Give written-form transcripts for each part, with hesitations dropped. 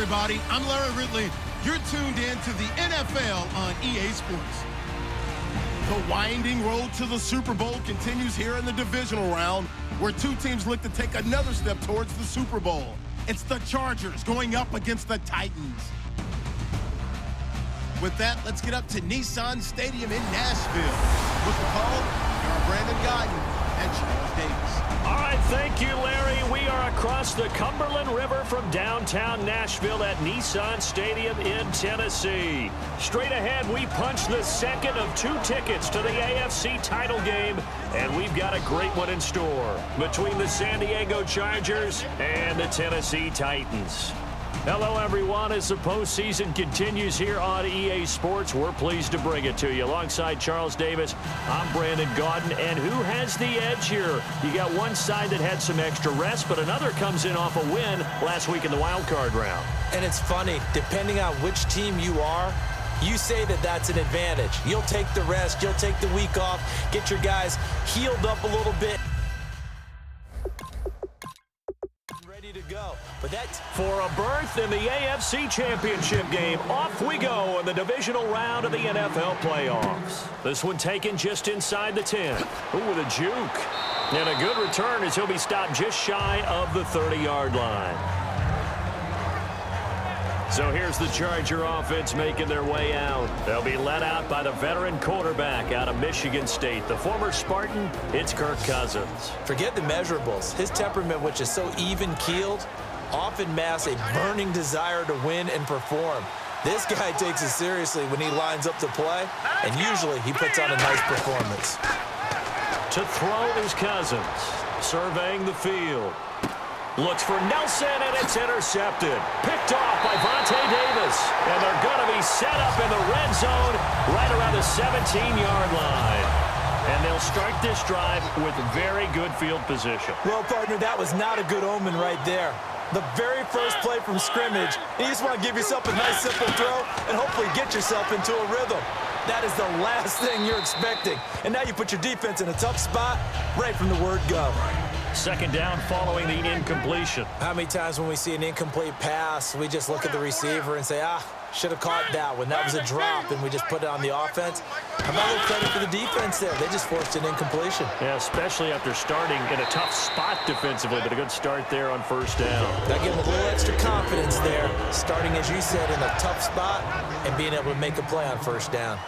everybody. I'm Larry Ridley. You're tuned in to the NFL on EA Sports. The winding road to the Super Bowl continues here in the divisional round, where two teams look to take another step towards the Super Bowl. It's the Chargers going up against the Titans. With that, let's get up to Nissan Stadium in Nashville. With the call, here are Brandon Gaudin and Charles Davis. All right, thank you, Larry. We are across the Cumberland River from downtown Nashville at Nissan Stadium in Tennessee. Straight ahead, we punch the second of two tickets to the AFC title game, and we've got a great one in store between the San Diego Chargers and the Tennessee Titans. Hello, everyone. As the postseason continues here on EA Sports, we're pleased to bring it to you. Alongside Charles Davis, I'm Brandon Gaudin. And who has the edge here? You got one side that had some extra rest, but another comes in off a win last week in the wild card round. And it's funny, depending on which team you are, you say that that's an advantage. You'll take the rest, you'll take the week off, get your guys healed up a little bit. To go. But that's for a berth in the AFC Championship game. Off we go in the divisional round of the NFL playoffs. This one taken just inside the 10. Ooh, with a juke. And a good return as he'll be stopped just shy of the 30-yard line. So here's the Charger offense making their way out. They'll be led out by the veteran quarterback out of Michigan State. The former Spartan, it's Kirk Cousins. Forget the measurables. His temperament, which is so even-keeled, often masks a burning desire to win and perform. This guy takes it seriously when he lines up to play, and usually he puts on a nice performance. To throw is Cousins, surveying the field. Looks for Nelson, and it's intercepted. Picked off by Vontae Davis. And they're going to be set up in the red zone right around the 17-yard line. And they'll start this drive with very good field position. Well, partner, that was not a good omen right there. The very first play from scrimmage, you just want to give yourself a nice, simple throw and hopefully get yourself into a rhythm. That is the last thing you're expecting. And now you put your defense in a tough spot right from the word go. Second down following the incompletion. How many times when we see an incomplete pass, we just look at the receiver and say, should have caught that one. That was a drop, and we just put it on the offense. How about a little credit for the defense there? They just forced an incompletion. Yeah, especially after starting in a tough spot defensively, but a good start there on first down. That gave them a little extra confidence there, starting, as you said, in a tough spot and being able to make a play on first down.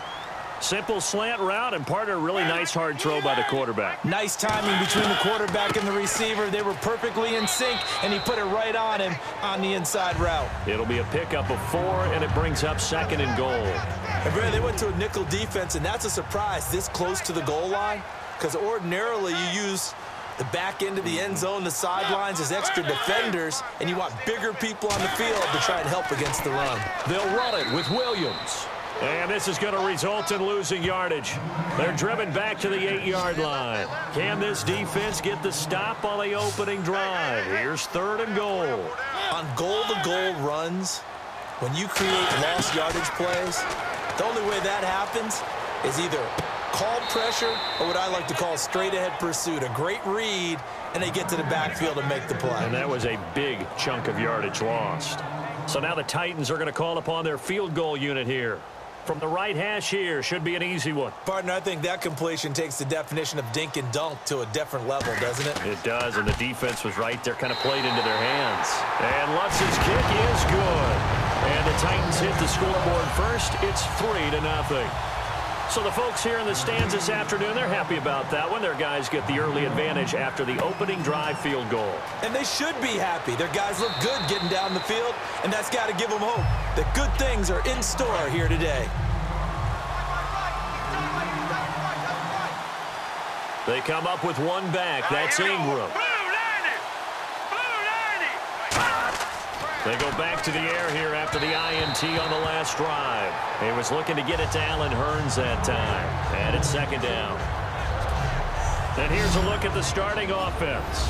Simple slant route, and part of a really nice hard throw by the quarterback. Nice timing between the quarterback and the receiver. They were perfectly in sync, and he put it right on him on the inside route. It'll be a pickup of 4, and it brings up 2nd and goal. And Brad, they went to a nickel defense, and that's a surprise this close to the goal line, because ordinarily you use the back end of the end zone, the sidelines as extra defenders, and you want bigger people on the field to try and help against the run. They'll run it with Williams. And this is going to result in losing yardage. They're driven back to the 8-yard line. Can this defense get the stop on the opening drive? Here's 3rd and goal. On goal-to-goal runs, when you create lost yardage plays, the only way that happens is either called pressure or what I like to call straight-ahead pursuit. A great read, and they get to the backfield and make the play. And that was a big chunk of yardage lost. So now the Titans are going to call upon their field goal unit here. From the right hash here, should be an easy one. Partner, I think that completion takes the definition of dink and dunk to a different level, doesn't it? It does, and the defense was right there, kind of played into their hands. And Lutz's kick is good. And the Titans hit the scoreboard first. It's 3-0. So the folks here in the stands this afternoon, they're happy about that one. Their guys get the early advantage after the opening drive field goal. And they should be happy. Their guys look good getting down the field, and that's got to give them hope that good things are in store here today. They come up with one back. That's Ingram. They go back to the air here after the INT on the last drive. He was looking to get it to Allen Hurns that time. And it's 2nd down. And here's a look at the starting offense.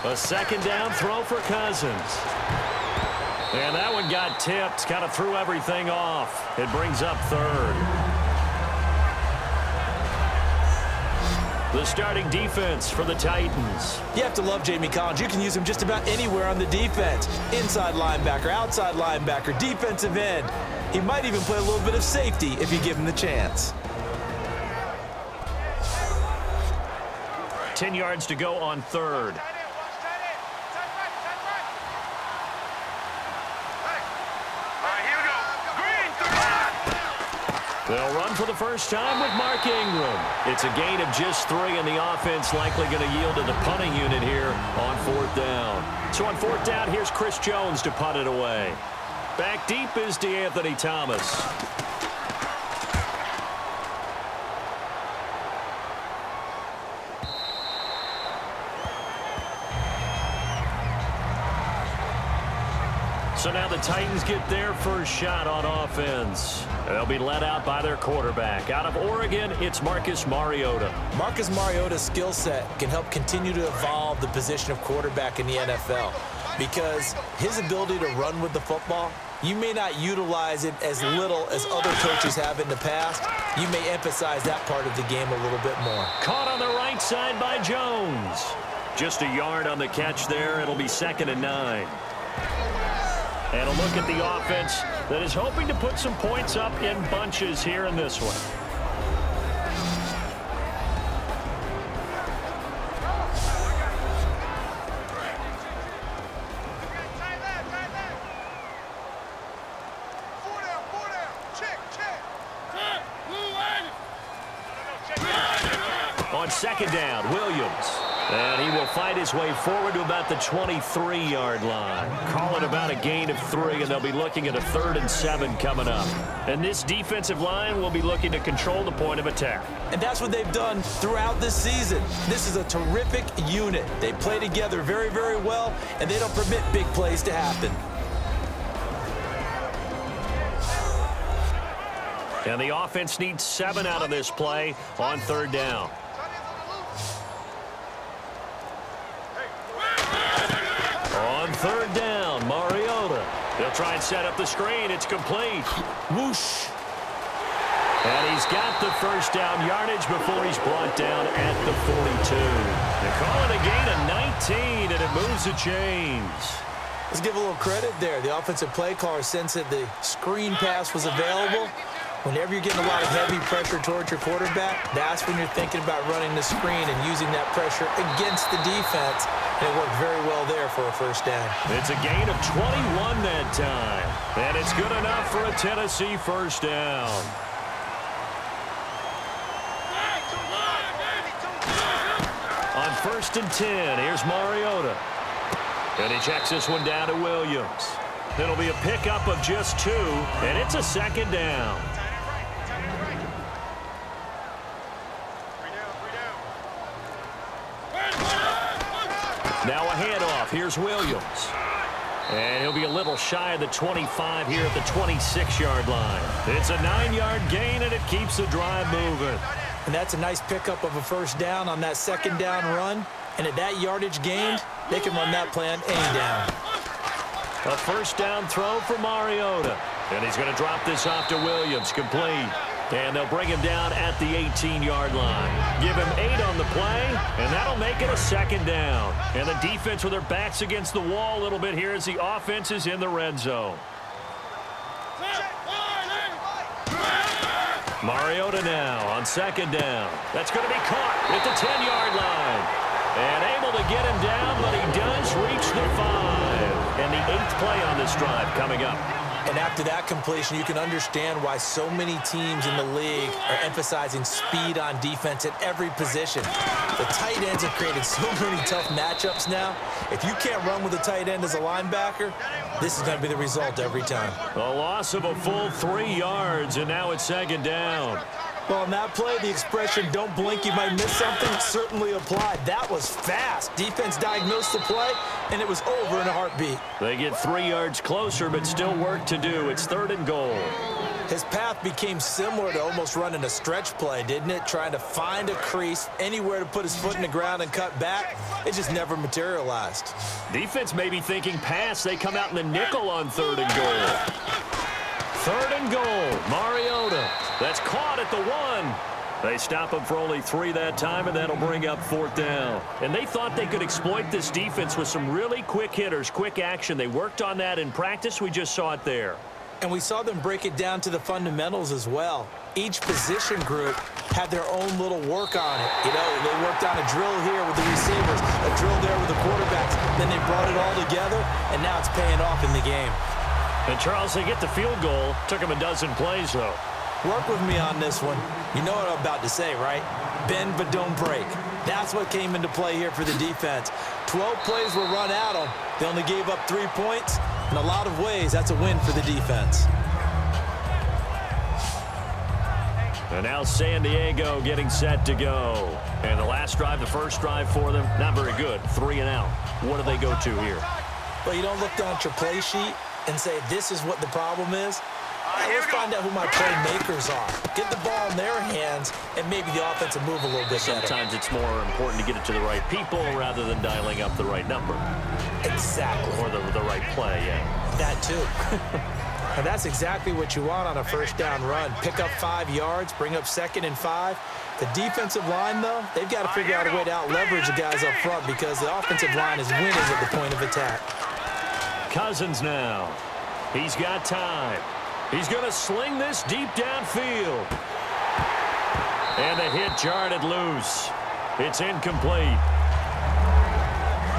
A second down throw for Cousins. And that one got tipped, kind of threw everything off. It brings up third. The starting defense for the Titans. You have to love Jamie Collins. You can use him just about anywhere on the defense. Inside linebacker, outside linebacker, defensive end. He might even play a little bit of safety if you give him the chance. 10 yards to go on third. They'll run for the first time with Mark Ingram. It's a gain of just 3, and the offense likely going to yield to the punting unit here on 4th down. So on 4th down, here's Chris Jones to punt it away. Back deep is DeAnthony Thomas. So now the Titans get their first shot on offense. They'll be led out by their quarterback. Out of Oregon, it's Marcus Mariota. Marcus Mariota's skill set can help continue to evolve the position of quarterback in the NFL because his ability to run with the football, you may not utilize it as little as other coaches have in the past. You may emphasize that part of the game a little bit more. Caught on the right side by Jones. Just a yard on the catch there. It'll be 2nd and 9. And a look at the offense that is hoping to put some points up in bunches here in this one. On 2nd down, Williams. And he will fight his way forward to about the 23-yard line. Call it about a gain of 3, and they'll be looking at a 3rd and 7 coming up. And this defensive line will be looking to control the point of attack. And that's what they've done throughout this season. This is a terrific unit. They play together very, very well, and they don't permit big plays to happen. And the offense needs 7 out of this play on 3rd down. On 3rd down, Mariota. They'll try and set up the screen. It's complete. Whoosh. And he's got the first down yardage before he's brought down at the 42. They call it a gain of 19, and it moves the chains. Let's give a little credit there. The offensive play caller sensed that the screen pass was available. Whenever you're getting a lot of heavy pressure towards your quarterback, that's when you're thinking about running the screen and using that pressure against the defense. And it worked very well there for a first down. It's a gain of 21 that time. And it's good enough for a Tennessee first down. On 1st and 10, here's Mariota. And he checks this one down to Williams. It'll be a pickup of just 2, and it's a 2nd down. Now a handoff. Here's Williams. And he'll be a little shy of the 25 here at the 26-yard line. It's a 9-yard gain, and it keeps the drive moving. And that's a nice pickup of a first down on that 2nd down run. And at that yardage gained, they can run that play on any down. A first down throw for Mariota. And he's going to drop this off to Williams. Complete. And they'll bring him down at the 18-yard line. Give him 8 on the play, and that'll make it a 2nd down. And the defense with their backs against the wall a little bit here as the offense is in the red zone. Mariota now on 2nd down. That's going to be caught at the 10-yard line. And able to get him down, but he does reach the 5. And the 8th play on this drive coming up. And after that completion, you can understand why so many teams in the league are emphasizing speed on defense at every position. The tight ends have created so many tough matchups now. If you can't run with a tight end as a linebacker, this is going to be the result every time. A loss of a full 3 yards, and now it's 2nd down. Well, on that play, the expression, don't blink, you might miss something, certainly applied. That was fast. Defense diagnosed the play, and it was over in a heartbeat. They get 3 yards closer, but still work to do. It's 3rd and goal. His path became similar to almost running a stretch play, didn't it? Trying to find a crease, anywhere to put his foot in the ground and cut back. It just never materialized. Defense may be thinking pass. They come out in the nickel on 3rd and goal. 3rd and goal. Mariota. That's caught at the 1. They stop him for only 3 that time, and that'll bring up 4th down. And they thought they could exploit this defense with some really quick hitters, quick action. They worked on that in practice. We just saw it there. And we saw them break it down to the fundamentals as well. Each position group had their own little work on it. You know, they worked on a drill here with the receivers, a drill there with the quarterbacks. Then they brought it all together, and now it's paying off in the game. And, Charles, they get the field goal. Took them a dozen plays, though. Work with me on this one. You know what I'm about to say, right? Bend but don't break. That's what came into play here for the defense. 12 plays were run at them. They only gave up 3 points. In a lot of ways, that's a win for the defense. And now San Diego getting set to go. And the last drive, the first drive for them, not very good. 3 and out. What do they go to here? Well, you don't look down at your play sheet and say, this is what the problem is. Let's find out who my playmakers are. Get the ball in their hands, and maybe the offense will move a little bit better. Sometimes it's more important to get it to the right people rather than dialing up the right number. Exactly. Or the right play, yeah. That too. And that's exactly what you want on a first down run. Pick up 5 yards, bring up 2nd and 5. The defensive line, though, they've got to figure out a way to out-leverage the guys up front because the offensive line is winning at the point of attack. Cousins now. He's got time. He's going to sling this deep downfield. And the hit jarred it loose. It's incomplete.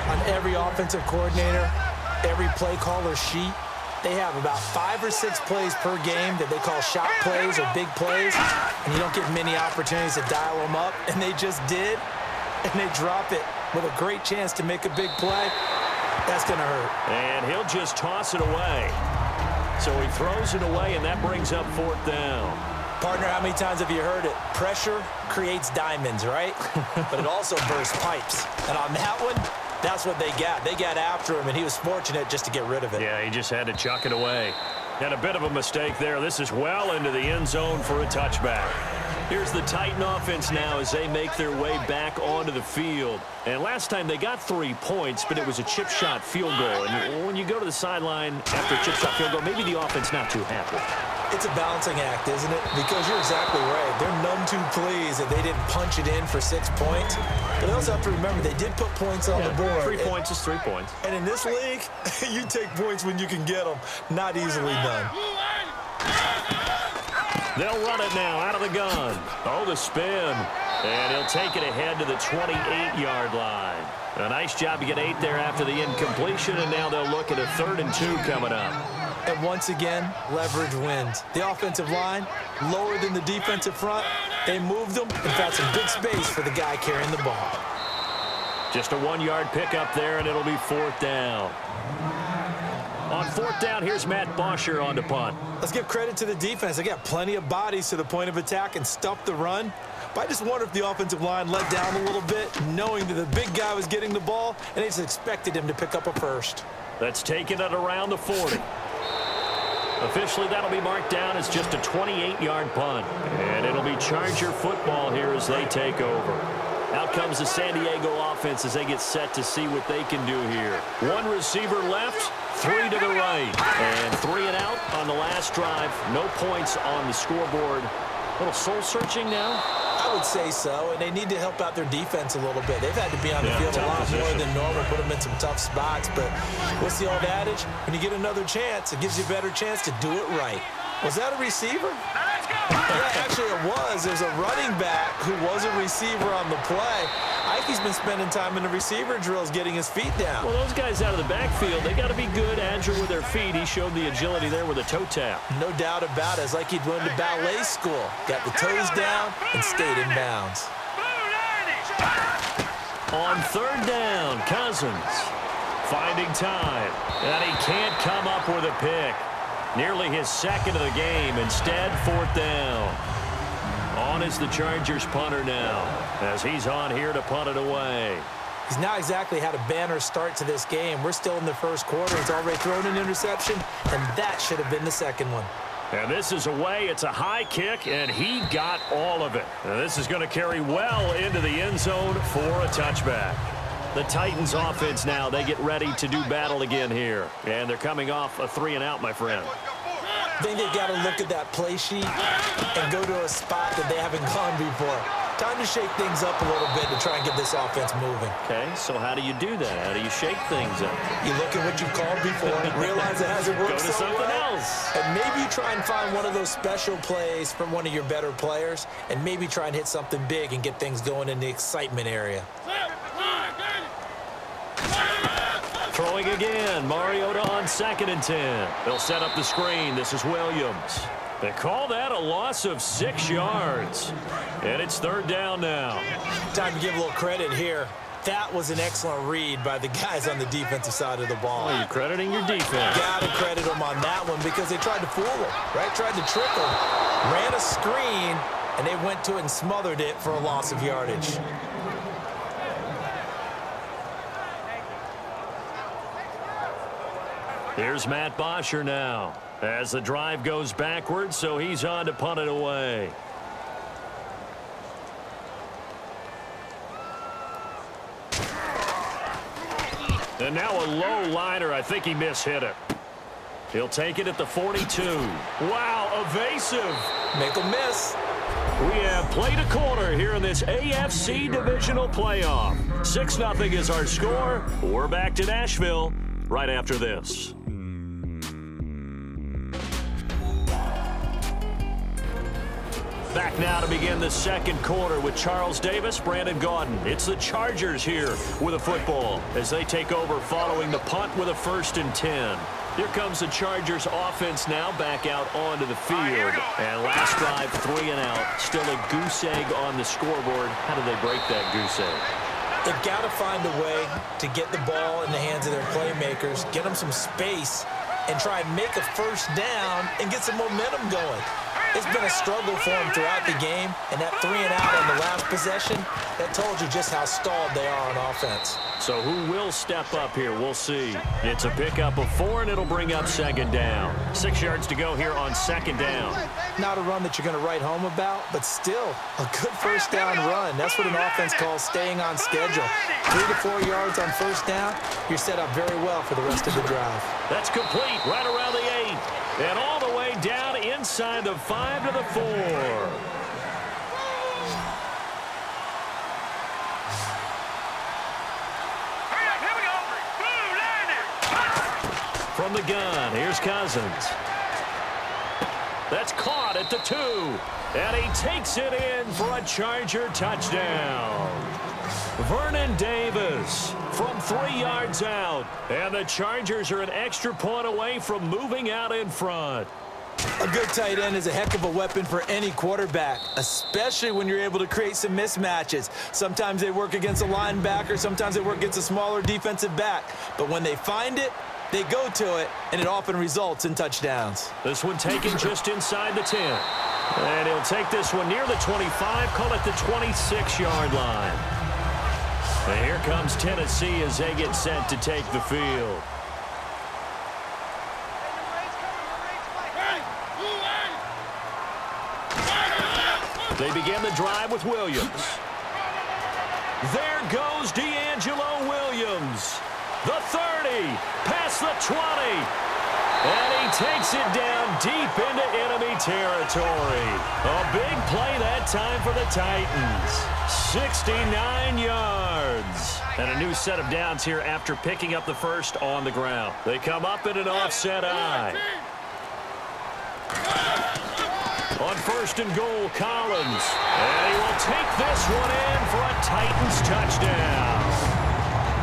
On every offensive coordinator, every play caller sheet, they have about 5 or 6 plays per game that they call shot plays or big plays, and you don't get many opportunities to dial them up, and they just did, and they drop it with a great chance to make a big play. That's going to hurt. And he'll just toss it away. So he throws it away, and that brings up 4th down. Partner, how many times have you heard it? Pressure creates diamonds, right? But it also bursts pipes. And on that one, that's what they got. They got after him, and he was fortunate just to get rid of it. Yeah, he just had to chuck it away. And a bit of a mistake there. This is well into the end zone for a touchback. Here's the Titan offense now as they make their way back onto the field. And last time they got 3 points, but it was a chip shot field goal. And when you go to the sideline after a chip shot field goal, maybe the offense not too happy. It's a balancing act, isn't it? Because you're exactly right. They're none too pleased that they didn't punch it in for 6 points. But they also have to remember they did put points on the board. 3 points is 3 points. And in this league, you take points when you can get them. Not easily done. They'll run it now out of the gun. Oh, the spin. And he'll take it ahead to the 28-yard line. A nice job to get 8 there after the incompletion, and now they'll look at a 3rd and 2 coming up. And once again, leverage wins. The offensive line, lower than the defensive front. They moved them and found some good space for the guy carrying the ball. Just a 1-yard pickup there, and it'll be 4th down. On 4th down, here's Matt Bosher on to punt. Let's give credit to the defense. They got plenty of bodies to the point of attack and stuffed the run. But I just wonder if the offensive line let down a little bit, knowing that the big guy was getting the ball, and they just expected him to pick up a first. That's taken it around the 40. Officially, that'll be marked down as just a 28-yard punt. And it'll be Charger football here as they take over. Out comes the San Diego offense as they get set to see what they can do here. 1 receiver left, 3 to the right. And 3 and out on the last drive. No points on the scoreboard. A little soul-searching now? I would say so, and they need to help out their defense a little bit. They've had to be on the field a lot more than normal, put them in some tough spots. But what's the old adage? When you get another chance, it gives you a better chance to do it right. Was that a receiver? Yeah, actually it was. There's a running back who was a receiver on the play. Ike's been spending time in the receiver drills getting his feet down. Well, those guys out of the backfield, they got to be good, agile with their feet. He showed the agility there with a toe tap. No doubt about it. It's like he'd went to ballet school. Got the toes down and stayed in bounds. On 3rd down, Cousins finding time. And he can't come up with a pick. Nearly his 2nd of the game. Instead, 4th down. On is the Chargers punter now, as he's on here to punt it away. He's not exactly had a banner start to this game. We're still in the first quarter. He's already thrown an interception, and that should have been the 2nd one. And this is away. It's a high kick, and he got all of it. And this is going to carry well into the end zone for a touchback. The Titans offense now, they get ready to do battle again here. And they're coming off a 3-and-out, my friend. I think they've got to look at that play sheet and go to a spot that they haven't gone before. Time to shake things up a little bit to try and get this offense moving. Okay, so how do you do that? How do you shake things up? You look at what you've called before, realize it hasn't worked Go to something else. And maybe you try and find one of those special plays from one of your better players, and maybe try and hit something big and get things going in the excitement area. Throwing again. Mariota on 2nd and 10. They'll set up the screen. This is Williams. They call that a loss of 6 yards. And it's 3rd down now. Time to give a little credit here. That was an excellent read by the guys on the defensive side of the ball. Oh, you're crediting your defense. Got to credit them on that one because they tried to fool them, right? Tried to trick them. Ran a screen, and they went to it and smothered it for a loss of yardage. Here's Matt Bosher now as the drive goes backwards, so he's on to punt it away. And now a low liner. I think he mishit it. He'll take it at the 42. Wow, evasive. Make them miss. We have played a quarter here in this AFC Divisional playoff. 6-0 is our score. We're back to Nashville right after this. Back now to begin the second quarter with Charles Davis, Brandon Gaudin. It's the Chargers here with a football as they take over following the punt with a 1st and 10. Here comes the Chargers offense now back out onto the field. And last drive, 3-and-out. Still a goose egg on the scoreboard. How do they break that goose egg? They've got to find a way to get the ball in the hands of their playmakers, get them some space, and try and make a 1st down and get some momentum going. It's been a struggle for them throughout the game, and that 3-and-out on the last possession, that told you just how stalled they are on offense. So who will step up here? We'll see. It's a pickup of 4, and it'll bring up 2nd down. 6 yards to go here on 2nd down. Not a run that you're going to write home about, but still a good 1st down run. That's what an offense calls staying on schedule. 3 to 4 yards on 1st down, you're set up very well for the rest of the drive. That's complete right around the 8. And all the way down inside the 5 to the 4. From the gun, here's Cousins. That's caught at the 2. And he takes it in for a Charger touchdown. Vernon Davis from 3 yards out. And the Chargers are an extra point away from moving out in front. A good tight end is a heck of a weapon for any quarterback, especially when you're able to create some mismatches. Sometimes they work against a linebacker, sometimes they work against a smaller defensive back. But when they find it, they go to it, and it often results in touchdowns. This one taken just inside the 10. And he'll take this one near the 25, call it the 26-yard line. And here comes Tennessee as they get set to take the field. They begin the drive with Williams. There goes DeAngelo Williams. The 30, past the 20. And he takes it down deep into enemy territory. A big play that time for the Titans. 69 yards. And a new set of downs here after picking up the 1st on the ground. They come up in an offset eye. On 1st and goal, Collins. And he will take this one in for a Titans touchdown.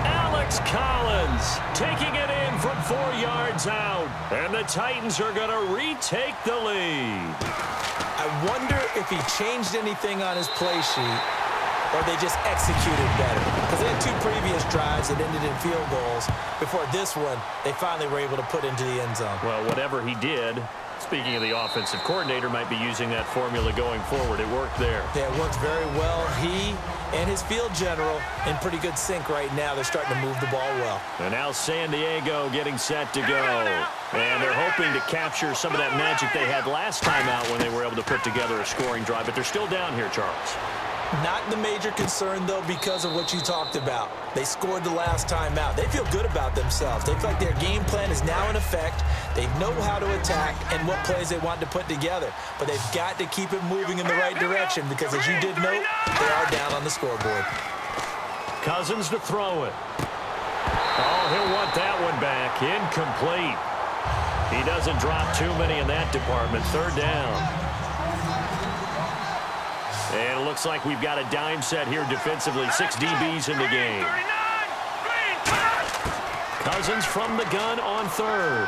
Alex Collins taking it in from 4 yards out. And the Titans are going to retake the lead. I wonder if he changed anything on his play sheet or they just executed better. Because they had 2 previous drives that ended in field goals. Before this one, they finally were able to put into the end zone. Well, whatever he did, Speaking of the offensive coordinator, might be using that formula going forward. It worked there. Yeah, it worked very well. He and his field general in pretty good sync right now. They're starting to move the ball well. And now San Diego getting set to go. And they're hoping to capture some of that magic they had last time out when they were able to put together a scoring drive. But they're still down here, Charles. Not the major concern, though, because of what you talked about. They scored the last time out. They feel good about themselves. They feel like their game plan is now in effect. They know how to attack and what plays they want to put together. But they've got to keep it moving in the right direction because, as you did note, they are down on the scoreboard. Cousins to throw it. Oh, he'll want that one back. Incomplete. He doesn't drop too many in that department. Third down. And it looks like we've got a dime set here defensively. 6 DBs in the game. Cousins from the gun on third.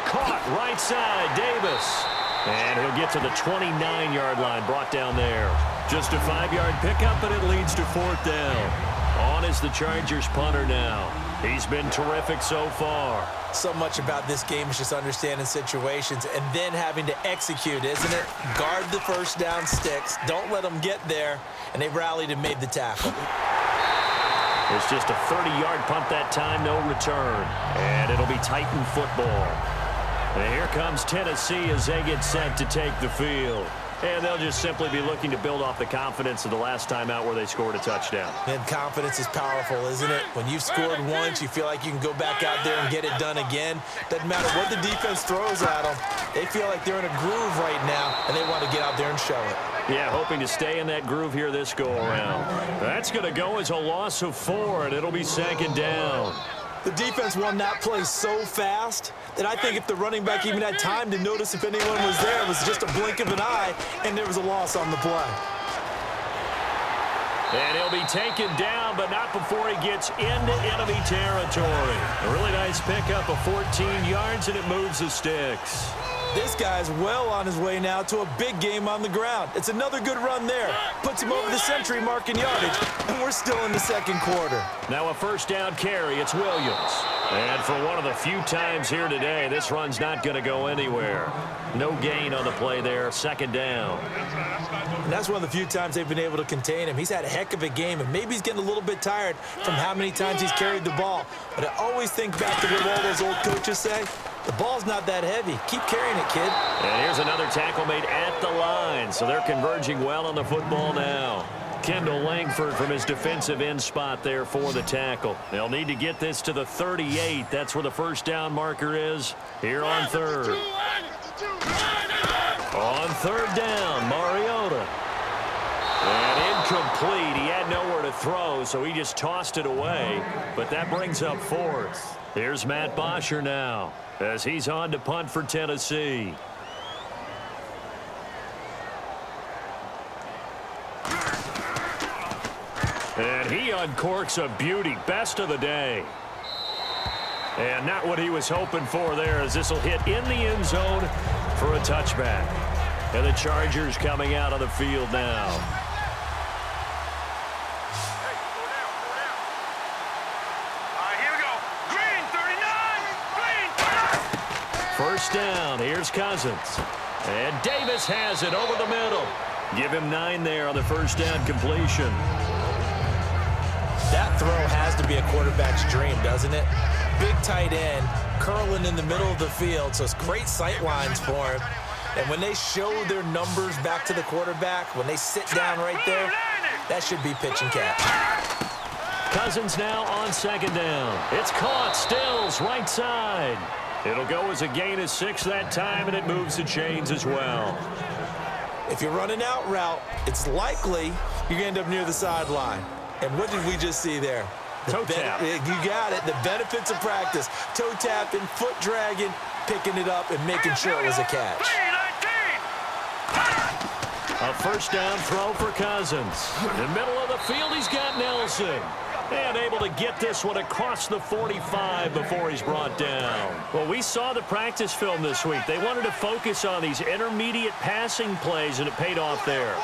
Caught right side, Davis. And he'll get to the 29-yard line, brought down there. Just a 5-yard pickup, and it leads to fourth down. On is the Chargers punter now. He's been terrific so far. So much about this game is just understanding situations and then having to execute, isn't it? Guard the first down sticks. Don't let them get there. And they rallied and made the tackle. It's just a 30-yard punt that time, no return. And it'll be Titan football. And here comes Tennessee as they get set to take the field. And they'll just simply be looking to build off the confidence of the last time out where they scored a touchdown. And confidence is powerful, isn't it? When you've scored once, you feel like you can go back out there and get it done again. Doesn't matter what the defense throws at them. They feel like they're in a groove right now, and they want to get out there and show it. Yeah, hoping to stay in that groove here this go-around. That's going to go as a loss of 4, and it'll be second down. The defense won that play so fast that I think if the running back even had time to notice if anyone was there, it was just a blink of an eye, and there was a loss on the play. And he'll be taken down, but not before he gets into enemy territory. A really nice pickup of 14 yards, and it moves the sticks. This guy's well on his way now to a big game on the ground. It's another good run there. Puts him over the century mark in yardage, and we're still in the second quarter. Now a first down carry. It's Williams. And for one of the few times here today, this run's not going to go anywhere. No gain on the play there. Second down. And that's one of the few times they've been able to contain him. He's had a heck of a game, and maybe he's getting a little bit tired from how many times he's carried the ball. But I always think back to what all those old coaches say. The ball's not that heavy. Keep carrying it, kid. And here's another tackle made at the line. So they're converging well on the football now. Kendall Langford from his defensive end spot there for the tackle. They'll need to get this to the 38. That's where the first down marker is here on third. On third down, Mariota. And incomplete. He had nowhere to throw, so he just tossed it away. But that brings up fourth. Here's Matt Bosher now as he's on to punt for Tennessee. And he uncorks a beauty. Best of the day. And not what he was hoping for there, as this will hit in the end zone for a touchback. And the Chargers coming out on the field now. First down. Here's Cousins. And Davis has it over the middle. Give him 9 there on the first down completion. That throw has to be a quarterback's dream, doesn't it? Big tight end, curling in the middle of the field, so it's great sight lines for him. And when they show their numbers back to the quarterback, when they sit down right there, that should be pitch and catch. Cousins now on second down. It's caught. Stills right side. It'll go as a gain of 6 that time, and it moves the chains as well. If you're running out route, it's likely you're going to end up near the sideline. And what did we just see there? Toe tap. You got it. The benefits of practice. Toe tapping, foot dragging, picking it up, and making sure it was a catch. A first down throw for Cousins. In the middle of the field, he's got Nelson. And able to get this one across the 45 before he's brought down. Well, we saw the practice film this week. They wanted to focus on these intermediate passing plays, and it paid off there.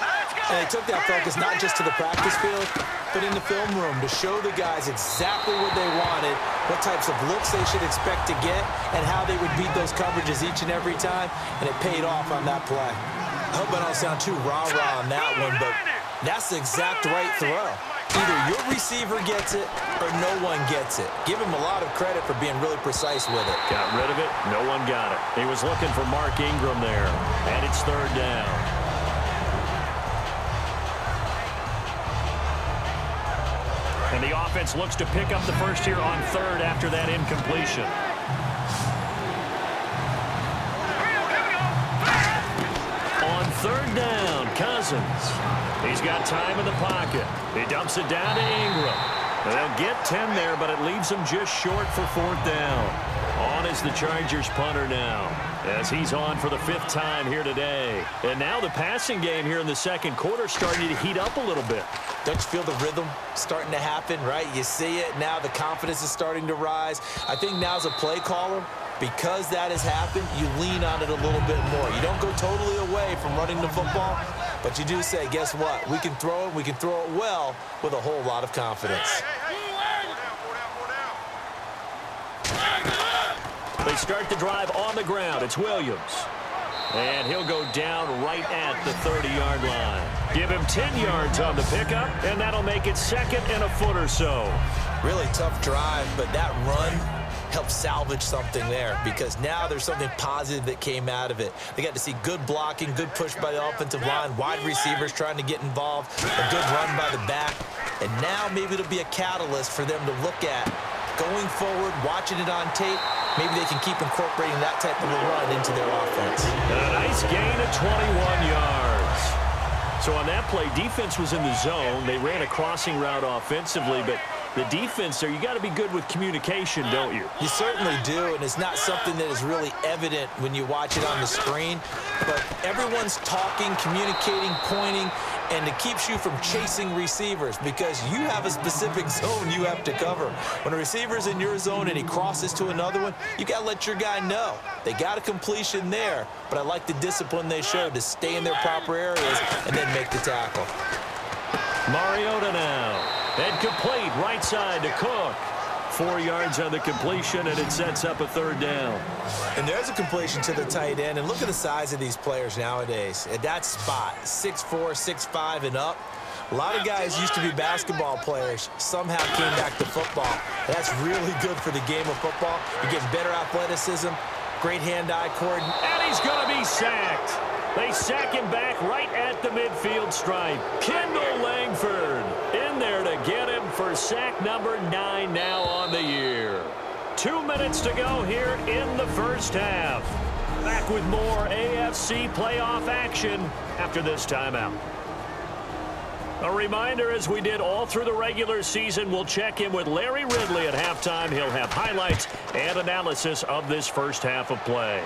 And they took that focus not just to the practice field, but in the film room to show the guys exactly what they wanted, what types of looks they should expect to get, and how they would beat those coverages each and every time, and it paid off on that play. I hope I don't sound too rah-rah on that one, but that's the exact right throw. Either your receiver gets it or no one gets it. Give him a lot of credit for being really precise with it. Got rid of it. No one got it. He was looking for Mark Ingram there, and it's third down. And the offense looks to pick up the first here on third after that incompletion. On third down, Cousins. He's got time in the pocket. He dumps it down to Ingram. They'll get 10 there, but it leaves him just short for fourth down. On is the Chargers punter now, as he's on for the 5th time here today. And now the passing game here in the second quarter starting to heat up a little bit. Don't you feel the rhythm starting to happen, right? You see it now. The confidence is starting to rise. I think now as a play caller, because that has happened, you lean on it a little bit more. You don't go totally away from running the football, but you do say, guess what? We can throw it. We can throw it well with a whole lot of confidence. They start the drive on the ground. It's Williams. And he'll go down right at the 30-yard line. Give him 10 yards on the pickup, and that'll make it 2nd and a foot or so. Really tough drive, but that run helped salvage something there because now there's something positive that came out of it. They got to see good blocking, good push by the offensive line, wide receivers trying to get involved, a good run by the back, and now maybe it'll be a catalyst for them to look at going forward, watching it on tape. Maybe they can keep incorporating that type of a run into their offense. And a nice gain of 21 yards. So on that play, defense was in the zone. They ran a crossing route offensively, but the defense there, you got to be good with communication, don't you? You certainly do, and it's not something that is really evident when you watch it on the screen, but everyone's talking, communicating, pointing, and it keeps you from chasing receivers because you have a specific zone you have to cover. When a receiver's in your zone and he crosses to another one, you got to let your guy know. They got a completion there, but I like the discipline they showed to stay in their proper areas and then make the tackle. Mariota now. And complete right side to Cook. 4 yards on the completion, and it sets up a third down. And there's a completion to the tight end. And look at the size of these players nowadays. At that spot, 6'4", 6'5", and up. A lot of guys used to be basketball players. Somehow came back to football. That's really good for the game of football. You're getting better athleticism, great hand-eye coordination. And he's going to be sacked. They sack him back right at the midfield stripe. Kendall Langford in there to get him for sack number 9 now on the year. 2 minutes to go here in the first half. Back with more AFC playoff action after this timeout. A reminder, as we did all through the regular season, we'll check in with Larry Ridley at halftime. He'll have highlights and analysis of this first half of play.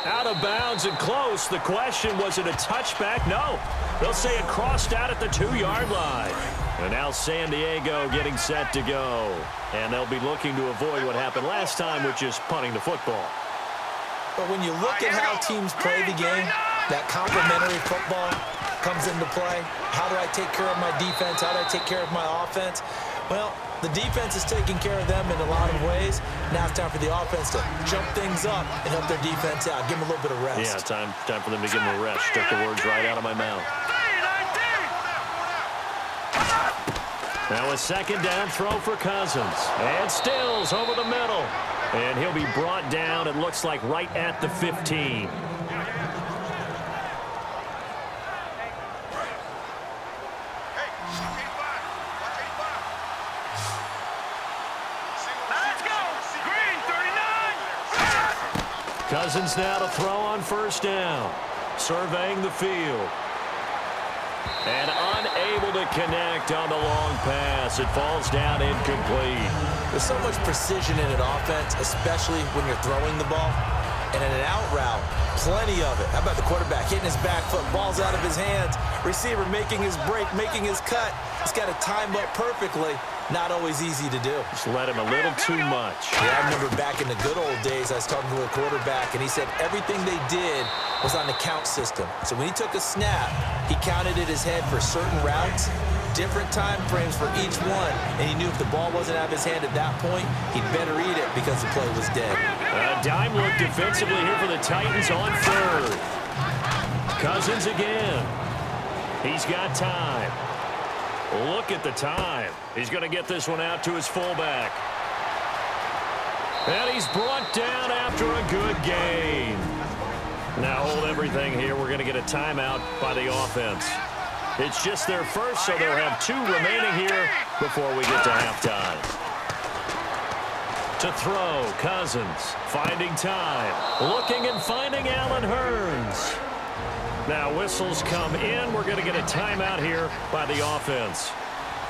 Out of bounds and close. The question, was it a touchback? No. They'll say it crossed out at the 2-yard line. And now San Diego getting set to go. And they'll be looking to avoid what happened last time, which is punting the football. But when you look at how teams play the game, that complementary football comes into play. How do I take care of my defense? How do I take care of my offense? Well, the defense is taking care of them in a lot of ways. Now it's time for the offense to jump things up and help their defense out. Give them a little bit of rest. Yeah, time for them to give them a rest. Took the words right out of my mouth. Now a second down throw for Cousins. And Stills over the middle. And he'll be brought down, it looks like, right at the 15. Cousins now to throw on first down. Surveying the field. And unable to connect on the long pass. It falls down incomplete. There's so much precision in an offense, especially when you're throwing the ball. And in an out route, plenty of it. How about the quarterback hitting his back foot, ball's out of his hands. Receiver making his break, making his cut. He's got to time up perfectly. Not always easy to do. Just let him a little too much. Yeah, I remember back in the good old days, I was talking to a quarterback, and he said everything they did was on the count system. So when he took a snap, He counted in his head for certain routes, different time frames for each one, and he knew if the ball wasn't out of his hand at that point, he'd better eat it because the play was dead. A dime look defensively here for the Titans on third. Cousins again. He's got time. Look at the time. He's going to get this one out to his fullback. And he's brought down after a good gain. Now hold everything here. We're going to get a timeout by the offense. It's just their first, so they'll have 2 remaining here before we get to halftime. To throw, Cousins, finding time. Looking and finding Allen Hurns. Now whistles come in. We're going to get a timeout here by the offense.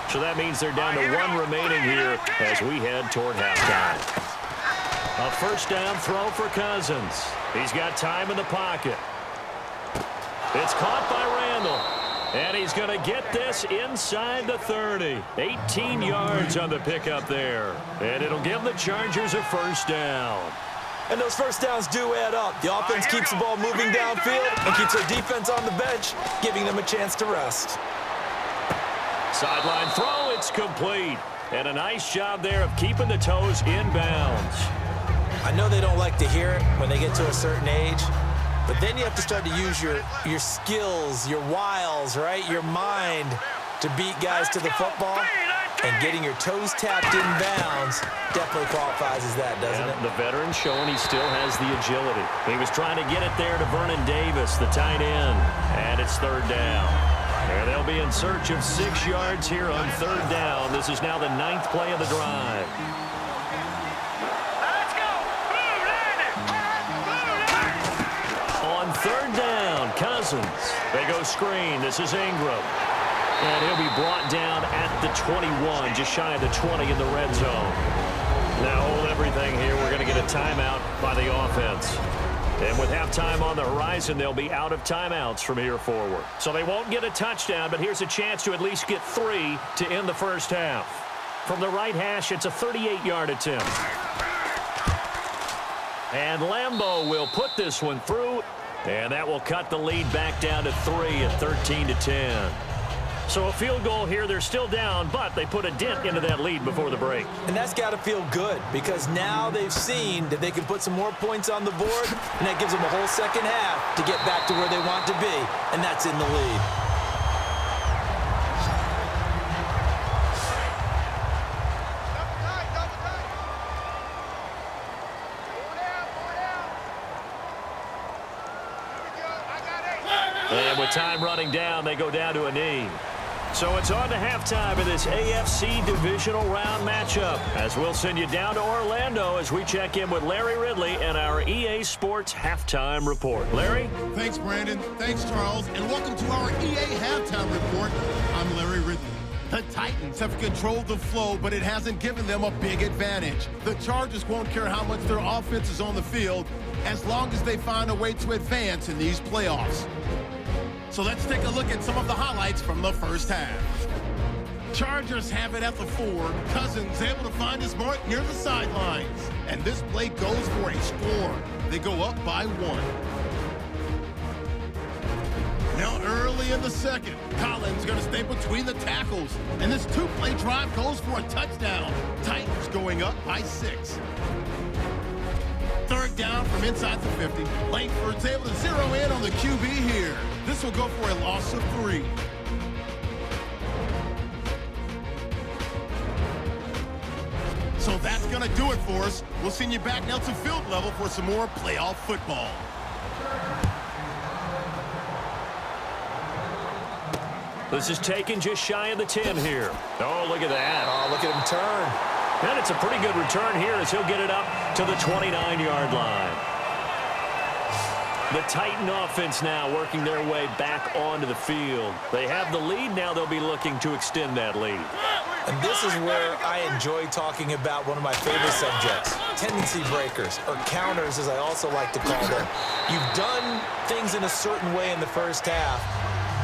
So that means they're down to 1 remaining here as we head toward halftime. A first down throw for Cousins. He's got time in the pocket. It's caught by Randall. And he's going to get this inside the 30. 18 yards on the pickup there. And it'll give the Chargers a first down. And those first downs do add up. The offense keeps the ball moving downfield and keeps their defense on the bench, giving them a chance to rest. Sideline throw, it's complete. And a nice job there of keeping the toes in bounds. I know they don't like to hear it when they get to a certain age, but then you have to start to use your skills, your wiles, right? Your mind to beat guys to the football. And getting your toes tapped in bounds definitely qualifies as that, doesn't it? The veteran showing he still has the agility. He was trying to get it there to Vernon Davis, the tight end. And it's third down. And they'll be in search of 6 yards here on third down. This is now the 9th play of the drive. On third down, Cousins. They go screen. This is Ingram. And he'll be brought down at the 21, just shy of the 20 in the red zone. Now hold everything here. We're going to get a timeout by the offense. And with halftime on the horizon, they'll be out of timeouts from here forward. So they won't get a touchdown, but here's a chance to at least get 3 to end the first half. From the right hash, it's a 38-yard attempt. And Lambeau will put this one through, and that will cut the lead back down to 3 at 13-10. So a field goal here. They're still down, but they put a dent into that lead before the break. And that's got to feel good because now they've seen that they can put some more points on the board, and that gives them a whole second half to get back to where they want to be, and that's in the lead. And with time running down, they go down to a knee. So it's on to halftime of this AFC Divisional Round matchup, as we'll send you down to Orlando as we check in with Larry Ridley and our EA Sports Halftime Report. Larry? Thanks, Brandon. Thanks, Charles. And welcome to our EA Halftime Report. I'm Larry Ridley. The Titans have controlled the flow, but it hasn't given them a big advantage. The Chargers won't care how much their offense is on the field as long as they find a way to advance in these playoffs. So let's take a look at some of the highlights from the first half. Chargers have it at the 4. Cousins able to find his mark near the sidelines. And this play goes for a score. They go up by 1. Now early in the second, Collins going to stay between the tackles. And this 2-play drive goes for a touchdown. Titans going up by 6. Third down from inside the 50. Langford's able to zero in on the QB here. This will go for a loss of 3. So that's going to do it for us. We'll send you back now to field level for some more playoff football. This is taken just shy of the 10 here. Oh, look at that. Oh, look at him turn. And it's a pretty good return here as he'll get it up to the 29-yard line. The Titan offense now working their way back onto the field. They have the lead. Now they'll be looking to extend that lead. And this is where I enjoy talking about one of my favorite subjects, tendency breakers, or counters as I also like to call them. You've done things in a certain way in the first half,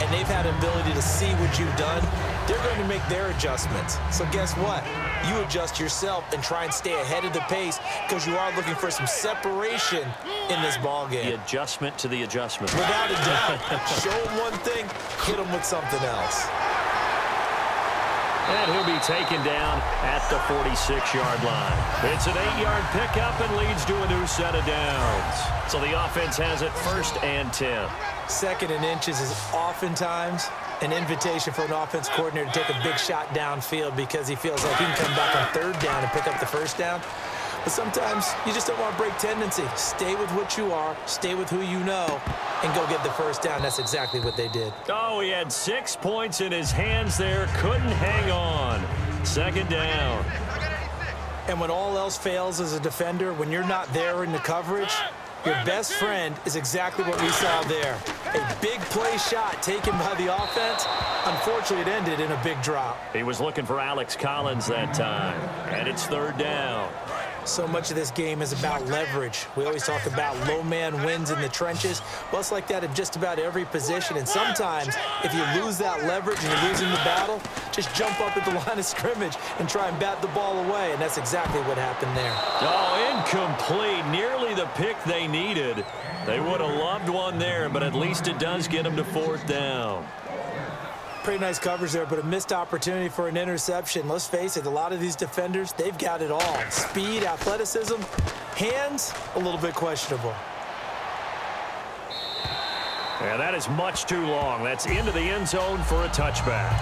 and they've had an ability to see what you've done, they're going to make their adjustments. So guess what? You adjust yourself and try and stay ahead of the pace because you are looking for some separation in this ball game. The adjustment to the adjustment. Without a doubt. Show them one thing, hit them with something else. And he'll be taken down at the 46-yard line. It's an 8-yard pickup and leads to a new set of downs. So the offense has it 1st and 10. 2nd and inches is oftentimes an invitation for an offense coordinator to take a big shot downfield because he feels like he can come back on 3rd down and pick up the 1st down. But sometimes you just don't want to break tendency. Stay with what you are, stay with who you know, and go get the 1st down. That's exactly what they did. Oh, he had 6 points in his hands there. Couldn't hang on. 2nd down. And when all else fails as a defender, when you're not there in the coverage, your best friend is exactly what we saw there. A big play shot taken by the offense. Unfortunately, it ended in a big drop. He was looking for Alex Collins that time. And it's 3rd down. So much of this game is about leverage. We always talk about low man wins in the trenches. Well, it's like that in just about every position. And sometimes, if you lose that leverage and you're losing the battle, just jump up at the line of scrimmage and try and bat the ball away. And that's exactly what happened there. Oh, incomplete. Nearly the pick they needed. They would have loved one there, but at least it does get them to 4th down. Pretty nice coverage there, but a missed opportunity for an interception. Let's face it, a lot of these defenders, they've got it all. Speed, athleticism, hands, a little bit questionable. Yeah, that is much too long. That's into the end zone for a touchback.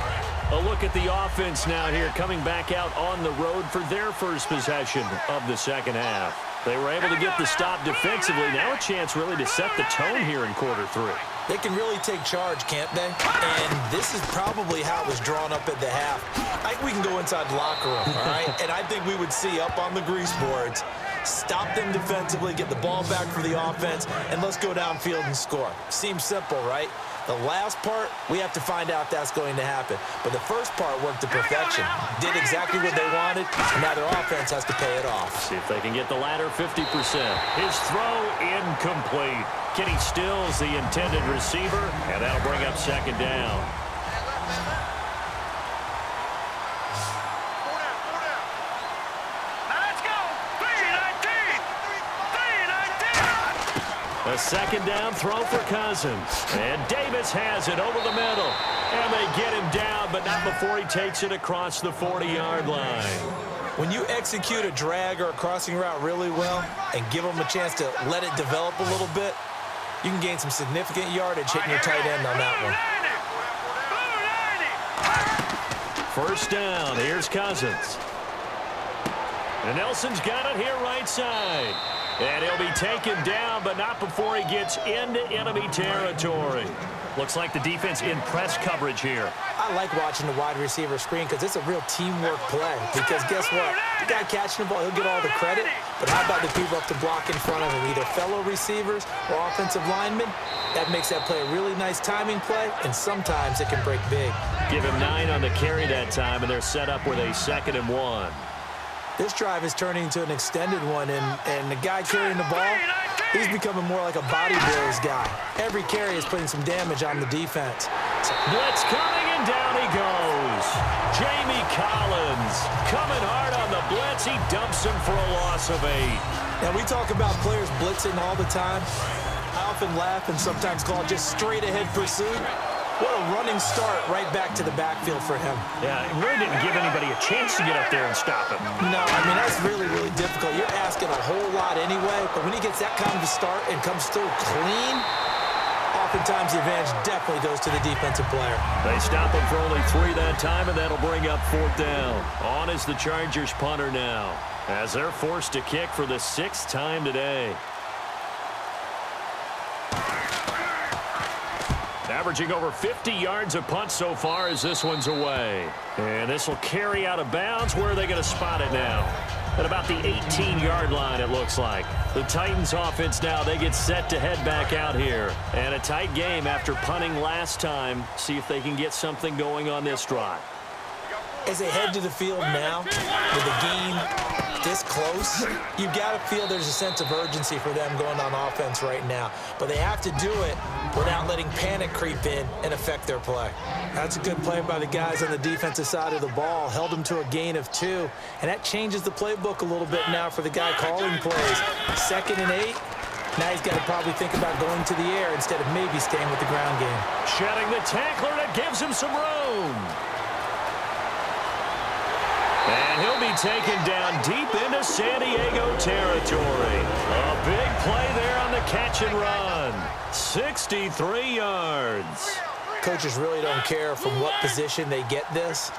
A look at the offense now here, coming back out on the road for their first possession of the 2nd half. They were able to get the stop defensively. Now a chance really to set the tone here in quarter 3. They can really take charge, can't they? And this is probably how it was drawn up at the half. I think we can go inside the locker room, all right? And I think we would see up on the grease boards, stop them defensively, get the ball back for the offense, and let's go downfield and score. Seems simple, right? The last part, we have to find out if that's going to happen. But the first part worked to perfection. Did exactly what they wanted, and now their offense has to pay it off. See if they can get the latter 50%. His throw incomplete. Kenny Stills the intended receiver, and that'll bring up 2nd down. A 2nd down throw for Cousins. And Davis has it over the middle. And they get him down, but not before he takes it across the 40-yard line. When you execute a drag or a crossing route really well and give them a chance to let it develop a little bit, you can gain some significant yardage hitting your tight end on that one. 1st down. Here's Cousins. And Nelson's got it here right side. And he'll be taken down, but not before he gets into enemy territory. Looks like the defense in press coverage here. I like watching the wide receiver screen because it's a real teamwork play. Because guess what? The guy catching the ball, he'll get all the credit. But how about the people up to block in front of him, either fellow receivers or offensive linemen? That makes that play a really nice timing play, and sometimes it can break big. Give him 9 on the carry that time, and they're set up with a 2nd and 1. This drive is turning into an extended one, and the guy carrying the ball, he's becoming more like a body blows guy. Every carry is putting some damage on the defense. Blitz coming, and down he goes. Jamie Collins coming hard on the blitz. He dumps him for a loss of 8. Now, we talk about players blitzing all the time. I often laugh and sometimes call it just straight-ahead pursuit. What a running start right back to the backfield for him. Yeah, it really didn't give anybody a chance to get up there and stop him. No, I mean, that's really, really difficult. You're asking a whole lot anyway, but when he gets that kind of a start and comes through clean, oftentimes the advantage definitely goes to the defensive player. They stop him for only 3 that time, and that'll bring up 4th down. On is the Chargers punter now, as they're forced to kick for the 6th time today. Averaging over 50 yards a punt so far as this one's away. And this will carry out of bounds. Where are they going to spot it now? At about the 18-yard line, it looks like. The Titans offense now, they get set to head back out here. And a tight game after punting last time. See if they can get something going on this drive. As they head to the field now, with a gain this close, you've got to feel there's a sense of urgency for them going on offense right now. But they have to do it without letting panic creep in and affect their play. That's a good play by the guys on the defensive side of the ball. Held them to a gain of 2, and that changes the playbook a little bit now for the guy calling plays. 2nd and 8. Now he's got to probably think about going to the air instead of maybe staying with the ground game. Shedding the tackler, that gives him some room. And he'll be taken down deep into San Diego territory. A big play there on the catch and run. 63 yards. Coaches really don't care from what position they get this,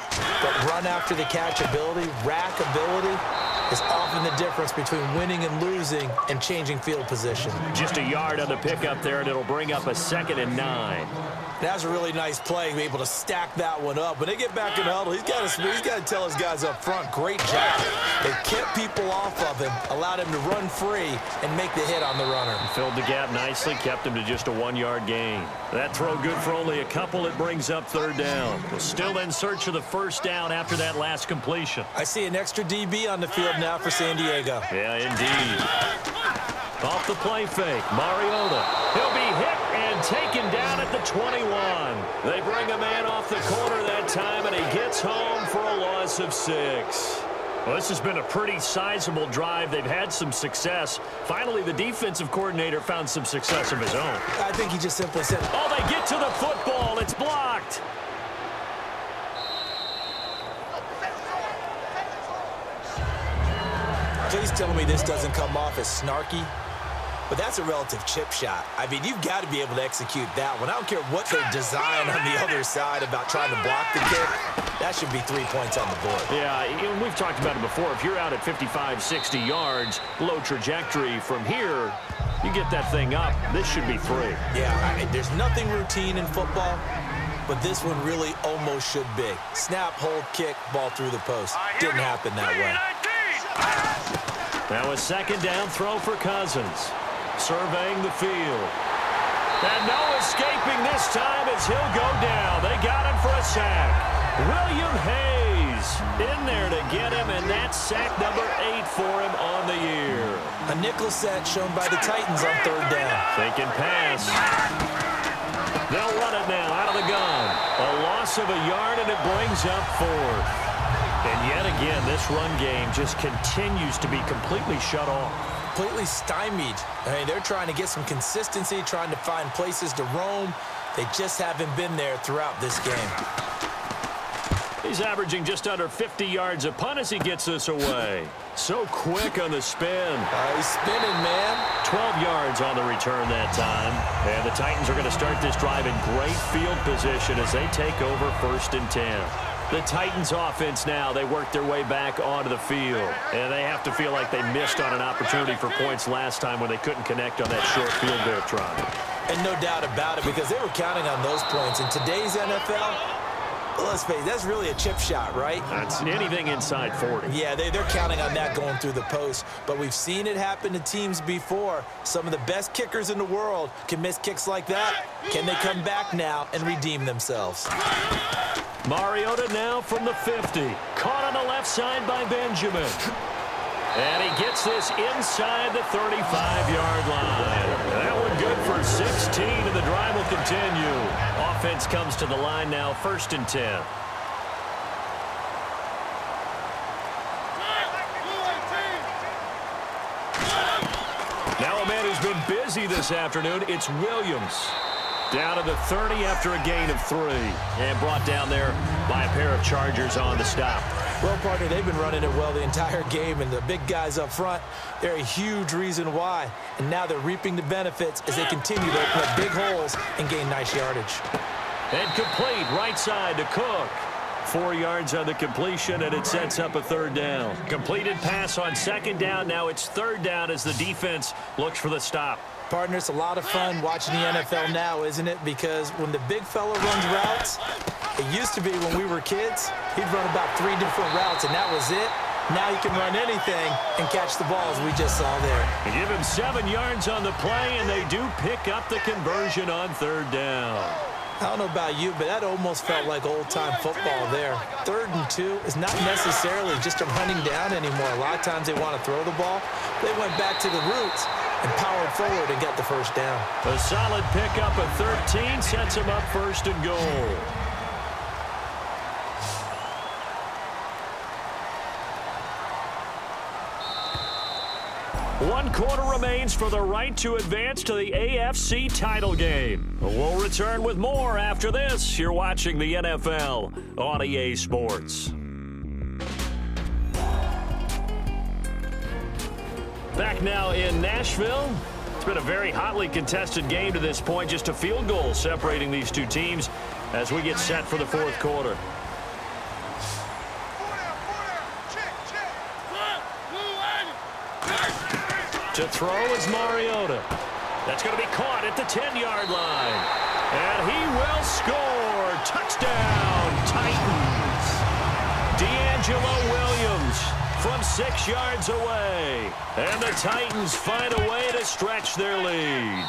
but run after the catch ability, rack ability, is often the difference between winning and losing and changing field position. Just a yard on the pickup there, and it'll bring up a 2nd and 9. That's a really nice play, be able to stack that one up. When they get back in the huddle, he's got to tell his guys up front, great job. They kept people off of him, allowed him to run free and make the hit on the runner. Filled the gap nicely, kept him to just a 1-yard gain. That throw good for only a couple. It brings up 3rd down. We're still in search of the 1st down after that last completion. I see an extra DB on the field now for San Diego. Yeah, indeed. Off the play fake, Mariota. He'll be hit and taken down at the 21. They bring a man off the corner that time, and he gets home for a loss of 6. Well, this has been a pretty sizable drive. They've had some success. Finally, the defensive coordinator found some success of his own. I think he just simply said, oh, they get to the football. It's blocked. Please tell me this doesn't come off as snarky, but that's a relative chip shot. I mean, you've got to be able to execute that one. I don't care what they design on the other side about trying to block the kick. That should be 3 points on the board. Yeah, we've talked about it before. If you're out at 55, 60 yards, low trajectory from here, you get that thing up, this should be 3. Yeah, I mean, there's nothing routine in football, but this one really almost should be. Snap, hold, kick, ball through the post. Didn't happen that way. Now a 2nd down throw for Cousins. Surveying the field. And no escaping this time as he'll go down. They got him for a sack. William Hayes in there to get him, and that's sack number 8 for him on the year. A nickel set shown by the Titans on 3rd down. Faking pass. They'll run it now out of the gun. A loss of a yard, and it brings up 4th. And yet again, this run game just continues to be completely shut off. Completely stymied. I mean, they're trying to get some consistency, trying to find places to roam. They just haven't been there throughout this game. He's averaging just under 50 yards a punt as he gets this away. So quick on the spin. He's spinning, man. 12 yards on the return that time. And the Titans are going to start this drive in great field position as they take over 1st and 10. The Titans offense now, they work their way back onto the field. And they have to feel like they missed on an opportunity for points last time when they couldn't connect on that short field goal try. And no doubt about it, because they were counting on those points. In today's NFL, let's face it, that's really a chip shot, right? That's anything inside 40. Yeah, they're counting on that going through the post. But we've seen it happen to teams before. Some of the best kickers in the world can miss kicks like that. Can they come back now and redeem themselves? Mariota now from the 50. Caught on the left side by Benjamin. And he gets this inside the 35-yard line. That one good for 16, and the drive will continue. Offense comes to the line now, 1st and 10. Now a man who's been busy this afternoon, it's Williams. Down to the 30 after a gain of 3. And brought down there by a pair of Chargers on the stop. Well, partner, they've been running it well the entire game, and the big guys up front, they're a huge reason why. And now they're reaping the benefits as they continue to open up big holes and gain nice yardage. And complete right side to Cook. 4 yards on the completion, and it sets up a 3rd down. Completed pass on 2nd down. Now it's 3rd down as the defense looks for the stop. Partner, it's a lot of fun watching the NFL now, isn't it? Because when the big fella runs routes, it used to be when we were kids, he'd run about 3 different routes, and that was it. Now he can run anything and catch the ball, as we just saw there. They give him 7 yards on the play, and they do pick up the conversion on 3rd down. I don't know about you, but that almost felt like old-time football there. 3rd and 2 is not necessarily just a running down anymore. A lot of times they want to throw the ball. They went back to the roots and powered forward and got the first down. A solid pickup of 13 sets him up 1st and goal. One quarter remains for the right to advance to the AFC title game. We'll return with more after this. You're watching the NFL on EA Sports. Back now in Nashville. It's been a very hotly contested game to this point. Just a field goal separating these two teams as we get set for the 4th quarter. To throw is Mariota. That's going to be caught at the 10-yard line. And he will score. Touchdown, Titans. D'Angelo Williams from 6 yards away. And the Titans find a way to stretch their lead.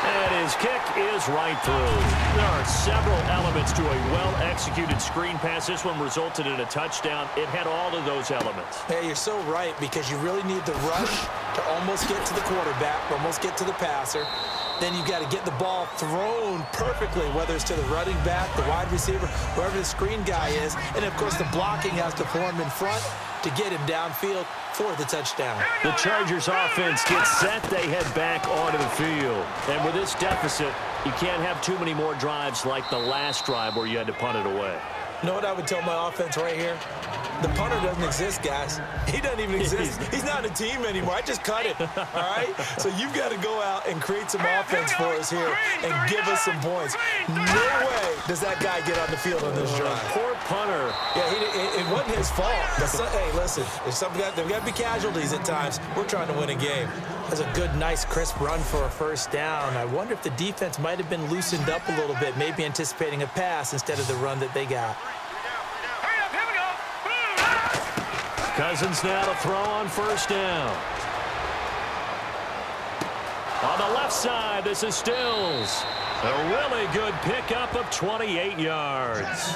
And his kick is right through. There are several elements to a well-executed screen pass. This one resulted in a touchdown. It had all of those elements. Hey, you're so right, because you really need the rush to almost get to the quarterback, almost get to the passer. Then you got to get the ball thrown perfectly, whether it's to the running back, the wide receiver, whoever the screen guy is. And, of course, the blocking has to form in front to get him downfield for the touchdown. The Chargers offense gets set. They head back onto the field. And with this deficit, you can't have too many more drives like the last drive where you had to punt it away. You know what I would tell my offense right here? The punter doesn't exist, guys. He doesn't even exist. He's not a team anymore. I just cut it, all right? So you've got to go out and create some offense for us here and give us some points. No way does that guy get on the field on this drive. Poor punter. Yeah, it wasn't his fault. But hey, listen, there's got to be casualties at times. We're trying to win a game. That's a good, nice, crisp run for a 1st down. I wonder if the defense might have been loosened up a little bit, maybe anticipating a pass instead of the run that they got. Cousins now to throw on 1st down. On the left side, this is Stills. A really good pickup of 28 yards.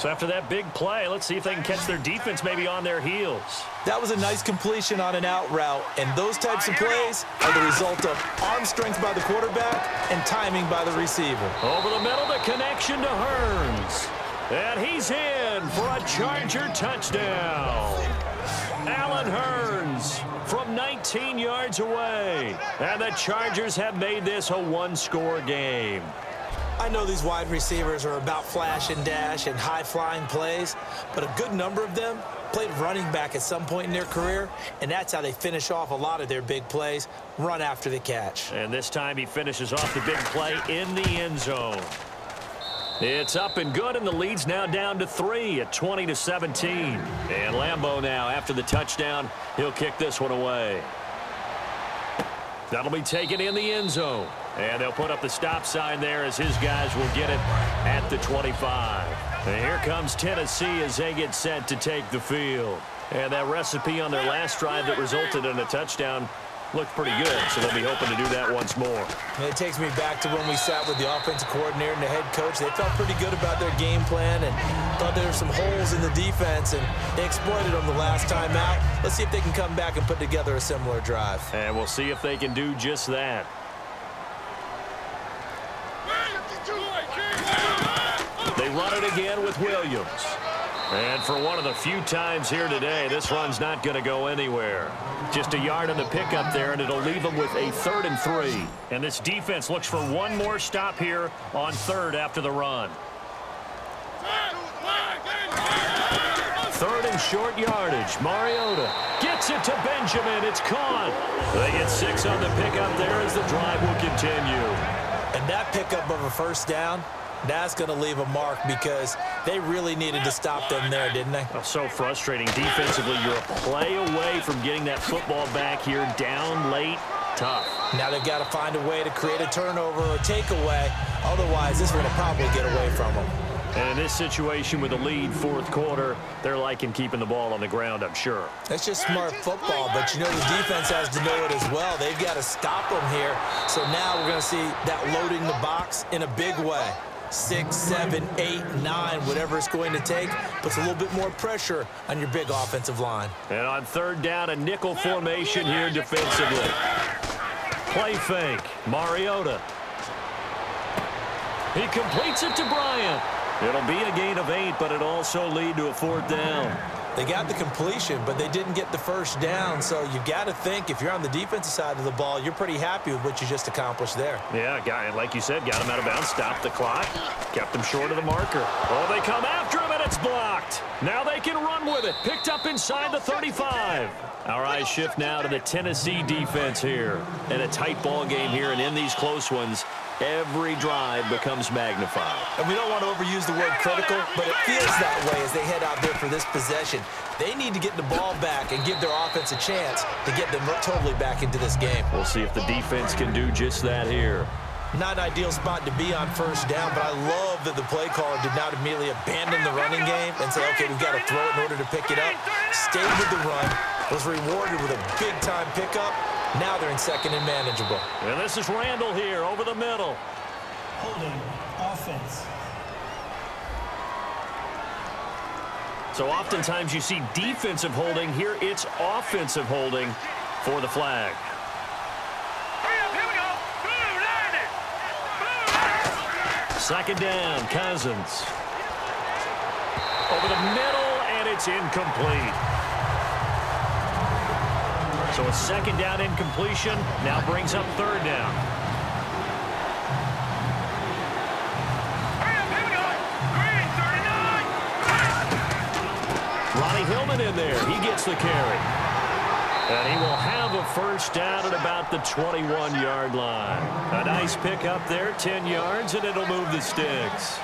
So after that big play, let's see if they can catch their defense maybe on their heels. That was a nice completion on an out route, and those types of plays are the result of arm strength by the quarterback and timing by the receiver. Over the middle, the connection to Hearns. And he's in for a Charger touchdown. Allen Hearns from 19 yards away. And the Chargers have made this a one-score game. I know these wide receivers are about flash and dash and high-flying plays, but a good number of them played running back at some point in their career, and that's how they finish off a lot of their big plays, run after the catch. And this time he finishes off the big play in the end zone. It's up and good, and the lead's now down to 3 at 20-17. And Lambeau now, after the touchdown, he'll kick this one away. That'll be taken in the end zone. And they'll put up the stop sign there as his guys will get it at the 25. And here comes Tennessee as they get set to take the field. And that recipe on their last drive that resulted in a touchdown looked pretty good, so they'll be hoping to do that once more. And it takes me back to when we sat with the offensive coordinator and the head coach. They felt pretty good about their game plan and thought there were some holes in the defense, and they exploited them the last time out. Let's see if they can come back and put together a similar drive. And we'll see if they can do just that. They run it again with Williams. And for one of the few times here today, this run's not going to go anywhere. Just a yard on the pickup there, and it'll leave them with a 3rd and 3. And this defense looks for one more stop here on 3rd after the run. 3rd and short yardage. Mariota gets it to Benjamin. It's caught. They get 6 on the pickup there as the drive will continue. And that pickup of a 1st down, that's going to leave a mark because they really needed to stop them there, didn't they? Oh, so frustrating. Defensively, you're a play away from getting that football back here down late. Tough. Now they've got to find a way to create a turnover or takeaway. Otherwise, this one will probably get away from them. And in this situation with a lead, fourth quarter, they're liking keeping the ball on the ground, I'm sure. That's just smart football, but you know the defense has to know it as well. They've got to stop them here. So now we're going to see that loading the box in a big way. 6, 7, 8, 9, whatever it's going to take, puts a little bit more pressure on your big offensive line. And on third down, a nickel formation here defensively. Play fake, Mariota. He completes it to Bryant. It'll be a gain of 8, but it'll also lead to a fourth down. They got the completion, but they didn't get the first down, so you got to think if you're on the defensive side of the ball, you're pretty happy with what you just accomplished there. Yeah, guy, like you said, got him out of bounds, stopped the clock, kept him short of the marker. Oh, they come after him, and it's blocked. Now they can run with it. Picked up inside the 35. Our eyes shift now to the Tennessee defense here. In a tight ball game here, and in these close ones, every drive becomes magnified. And we don't want to overuse the word critical, but it feels that way as they head out there for this possession. They need to get the ball back and give their offense a chance to get them totally back into this game. We'll see if the defense can do just that here. Not an ideal spot to be on first down, but I love that the play caller did not immediately abandon the running game and say, okay, we've got to throw it in order to pick it up. Stayed with the run, was rewarded with a big-time pickup. Now they're in second and manageable. And this is Randall here over the middle. Holding offense. So oftentimes you see defensive holding. Here it's offensive holding for the flag. Second down, Cousins. Over the middle, and it's incomplete. So a second down incompletion now brings up third down. Ronnie Hillman in there. He gets the carry. And he will have a first down at about the 21-yard line. A nice pick up there, 10 yards, and it'll move the sticks.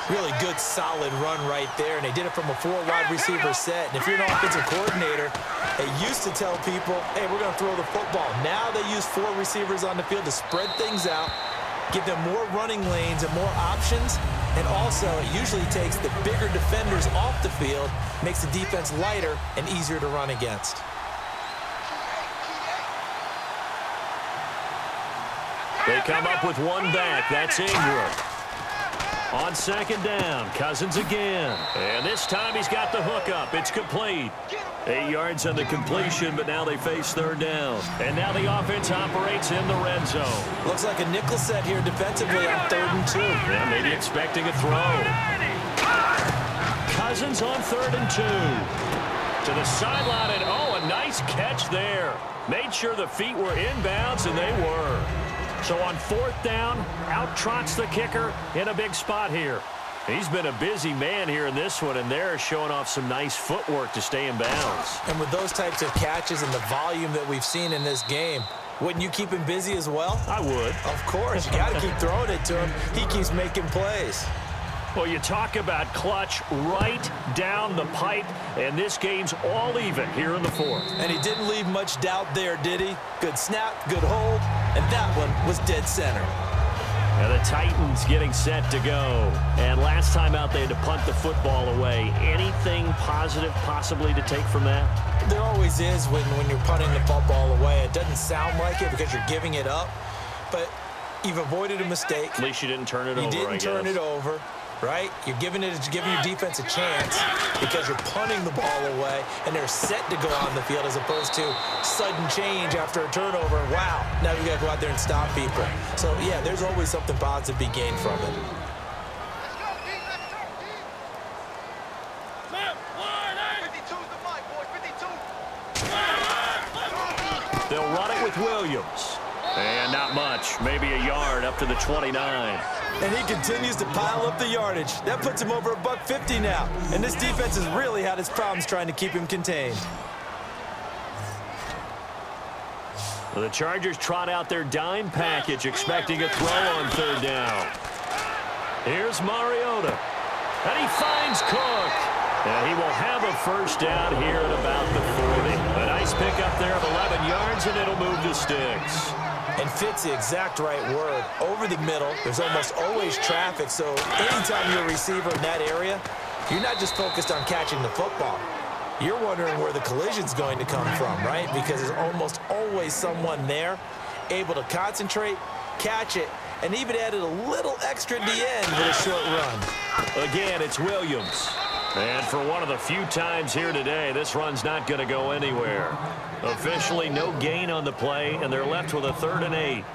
Really good, solid run right there, and they did it from a 4-wide receiver set. And if you're an offensive coordinator, they used to tell people, hey, we're going to throw the football. Now they use 4 receivers on the field to spread things out, give them more running lanes and more options, and also it usually takes the bigger defenders off the field, makes the defense lighter and easier to run against. They come up with one back. That's Ingram. On second down, Cousins again. And this time he's got the hook up. It's complete. 8 yards on the completion, but now they face third down. And now the offense operates in the red zone. Looks like a nickel set here defensively on 3rd and 2. Yeah, maybe expecting a throw. Cousins on 3rd and 2. To the sideline, and oh, a nice catch there. Made sure the feet were inbounds, and they were. So on 4th down, out trots the kicker in a big spot here. He's been a busy man here in this one, and they're showing off some nice footwork to stay in bounds. And with those types of catches and the volume that we've seen in this game, wouldn't you keep him busy as well? I would. Of course. You got to keep throwing it to him. He keeps making plays. Well, you talk about clutch right down the pipe, and this game's all even here in the 4th. And he didn't leave much doubt there, did he? Good snap, good hold, and that one was dead center. Now the Titans getting set to go. And last time out, they had to punt the football away. Anything positive possibly to take from that? There always is when you're punting the football away. It doesn't sound like it because you're giving it up, but you've avoided a mistake. At least you didn't turn it over, You didn't turn it over. Right? You're giving your defense a chance because you're punting the ball away and they're set to go on the field as opposed to sudden change after a turnover. Wow, now you got to go out there and stop people. So, yeah, there's always something positive to be gained from it. They'll run it with Williams. And not much, maybe a yard up to the 29. And he continues to pile up the yardage. That puts him over $150 now. And this defense has really had its problems trying to keep him contained. Well, the Chargers trot out their dime package, expecting a throw on 3rd down. Here's Mariota. And he finds Cook. And he will have a first down here at about the 40. A nice pick up there of 11 yards, and it'll move the sticks. And fit's the exact right word. Over the middle, there's almost always traffic, so anytime you're a receiver in that area, you're not just focused on catching the football. You're wondering where the collision's going to come from, right? Because there's almost always someone there able to concentrate, catch it, and even added a little extra at the end with a short run. Again, it's Williams. And for one of the few times here today, this run's not going to go anywhere. Officially, no gain on the play, and they're left with a 3rd and 8.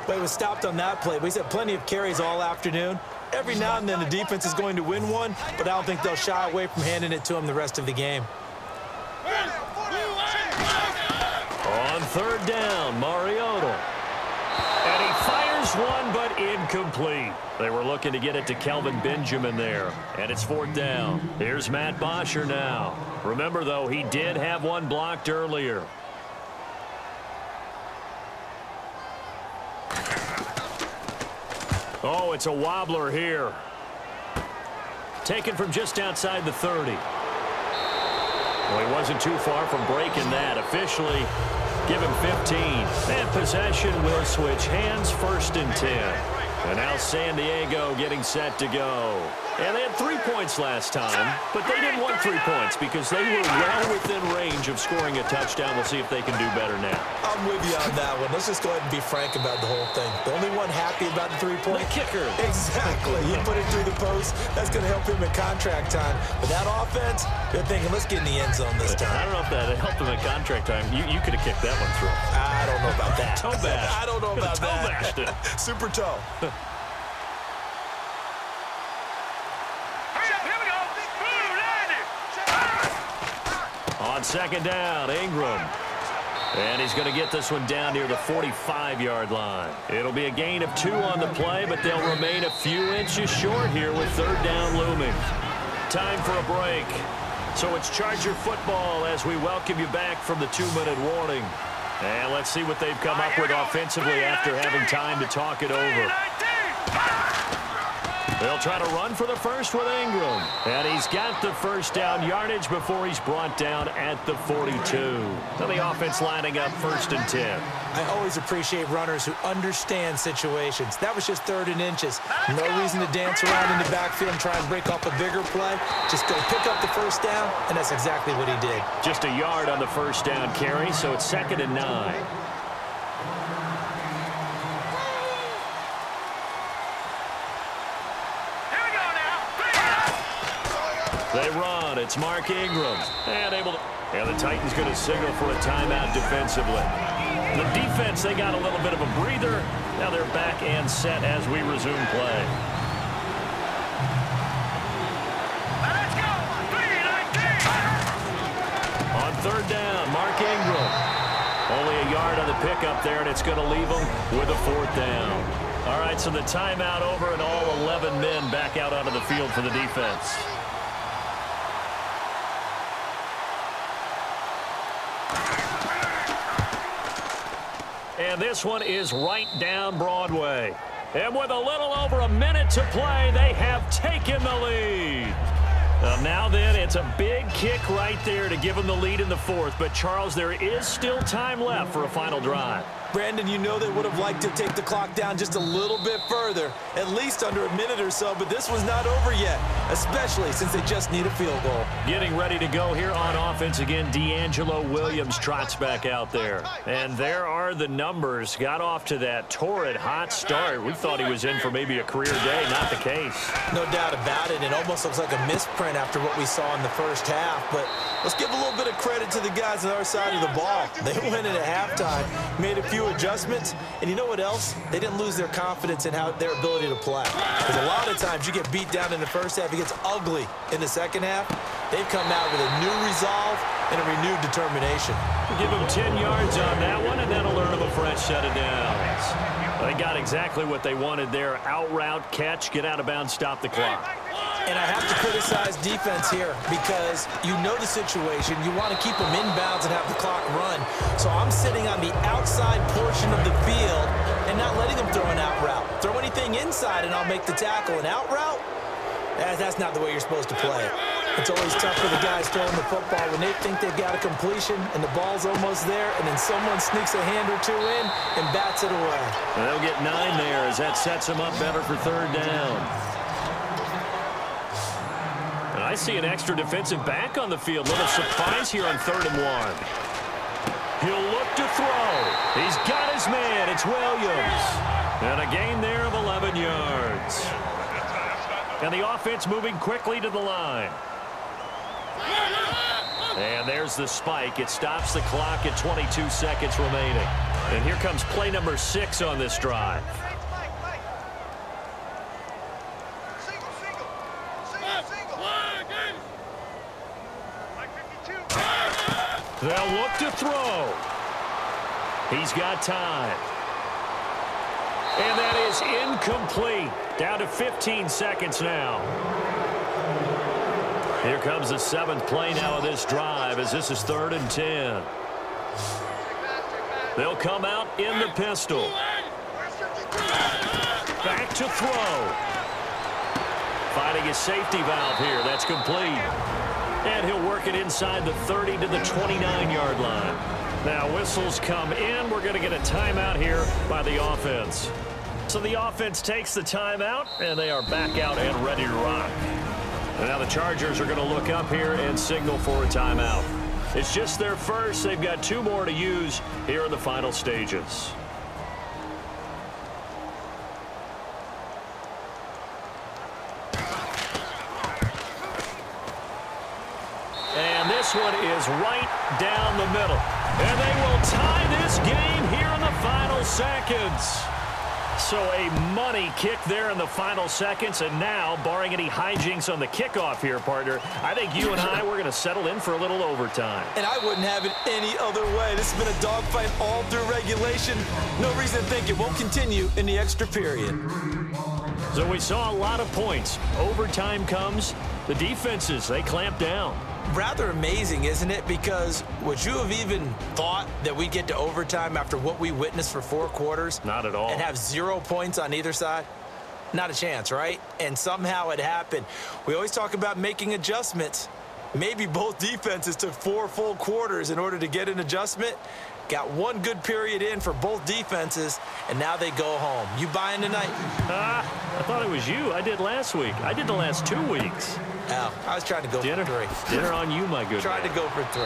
But he was stopped on that play. But he's had plenty of carries all afternoon. Every now and then the defense is going to win one, but I don't think they'll shy away from handing it to him the rest of the game. On 3rd down, Mariota. And he fires one, but incomplete. They were looking to get it to Kelvin Benjamin there. And it's 4th down. Here's Matt Bosher now. Remember, though, he did have one blocked earlier. Oh, it's a wobbler here. Taken from just outside the 30. Well, he wasn't too far from breaking that. Officially, give him 15. And possession will switch hands, 1st and 10. And now San Diego getting set to go. And they had 3 points last time, but they didn't want 3 points because they were well within range of scoring a touchdown. We'll see if they can do better now. I'm with you on that one. Let's just go ahead and be frank about the whole thing. The only one happy about the 3-point? The kicker. Exactly. He put it through the post. That's going to help him in contract time. But that offense, they're thinking, let's get in the end zone this time. I don't know if that helped him in contract time. You could have kicked that one through. I don't know about that. Toe bash. I don't know about toe that. Bashed it. Super toe. On 2nd down, Ingram. And he's going to get this one down near the 45-yard line. It'll be a gain of 2 on the play, but they'll remain a few inches short here with 3rd down looming. Time for a break. So it's Charger football as we welcome you back from the 2-minute warning. And let's see what they've come up with offensively after having time to talk it over. They'll try to run for the first with Ingram. And he's got the 1st down yardage before he's brought down at the 42. So the offense lining up 1st and 10. I always appreciate runners who understand situations. That was just 3rd and inches. No reason to dance around in the backfield and try and break off a bigger play. Just go pick up the 1st down, and that's exactly what he did. Just a yard on the 1st down carry, so it's 2nd and 9. They run. It's Mark Ingram. And the Titans going to signal for a timeout defensively. The defense, they got a little bit of a breather. Now they're back and set as we resume play. Let's go. 3-19. On 3rd down, Mark Ingram. Only a yard on the pickup there, and it's going to leave them with a 4th down. All right, so the timeout over, and all 11 men back out onto the field for the defense. And this one is right down Broadway. And with a little over a minute to play, they have taken the lead. Now then, it's a big kick right there to give them the lead in the 4th. But, Charles, there is still time left for a final drive. Brandon, you know they would have liked to take the clock down just a little bit further, at least under a minute or so, but this was not over yet, especially since they just need a field goal. Getting ready to go here on offense again, D'Angelo Williams trots back out there. And there are the numbers. Got off to that torrid hot start. We thought he was in for maybe a career day. Not the case. No doubt about it. It almost looks like a misprint after what we saw in the 1st half, but let's give a little bit of credit to the guys on our side of the ball. They went in at halftime, made a few adjustments, and you know what else? They didn't lose their confidence in their ability to play. Because a lot of times you get beat down in the 1st half, it gets ugly in the 2nd half. They've come out with a new resolve and a renewed determination. Give them 10 yards on that one, and that'll earn them a fresh set of downs. They got exactly what they wanted there. Out route, catch, get out of bounds, stop the clock. And I have to criticize defense here because you know the situation. You want to keep them inbounds and have the clock run. So I'm sitting on the outside portion of the field and not letting them throw an out route. Throw anything inside and I'll make the tackle. An out route? That's not the way you're supposed to play it. It's always tough for the guys throwing the football when they think they've got a completion and the ball's almost there, and then someone sneaks a hand or two in and bats it away. And they'll get 9 there as that sets them up better for 3rd down. And I see an extra defensive back on the field. Little surprise here on 3rd and 1. He'll look to throw. He's got his man. It's Williams. And a gain there of 11 yards. And the offense moving quickly to the line. And there's the spike. It stops the clock at 22 seconds remaining. And here comes play number 6 on this drive. They'll look to throw. He's got time. And that is incomplete. Down to 15 seconds now. Here comes the 7th play now of this drive as this is 3rd and 10. They'll come out in the pistol. Back to throw. Finding his safety valve here. That's complete. And he'll work it inside the 30 to the 29-yard line. Now whistles come in. We're going to get a timeout here by the offense. So the offense takes the timeout, and they are back out and ready to rock. And now the Chargers are going to look up here and signal for a timeout. It's just their first. They've got 2 more to use here in the final stages. And this one is right down the middle. And they will tie this game here in the final seconds. So a money kick there in the final seconds. And now, barring any hijinks on the kickoff here, partner, I think you and I, we're going to settle in for a little overtime. And I wouldn't have it any other way. This has been a dogfight all through regulation. No reason to think it won't continue in the extra period. So we saw a lot of points. Overtime comes. The defenses, they clamp down. Rather amazing, isn't it? Because would you have even thought that we'd get to overtime after what we witnessed for 4 quarters? Not at all. And have 0 points on either side? Not a chance, right? And somehow it happened. We always talk about making adjustments. Maybe both defenses took 4 full quarters in order to get an adjustment. Got 1 good period in for both defenses, and now they go home. You buying tonight? I thought it was you. I did last week. I did the last 2 weeks. Oh, I was trying to go for 3. Dinner on you, my good Tried man. to go for 3.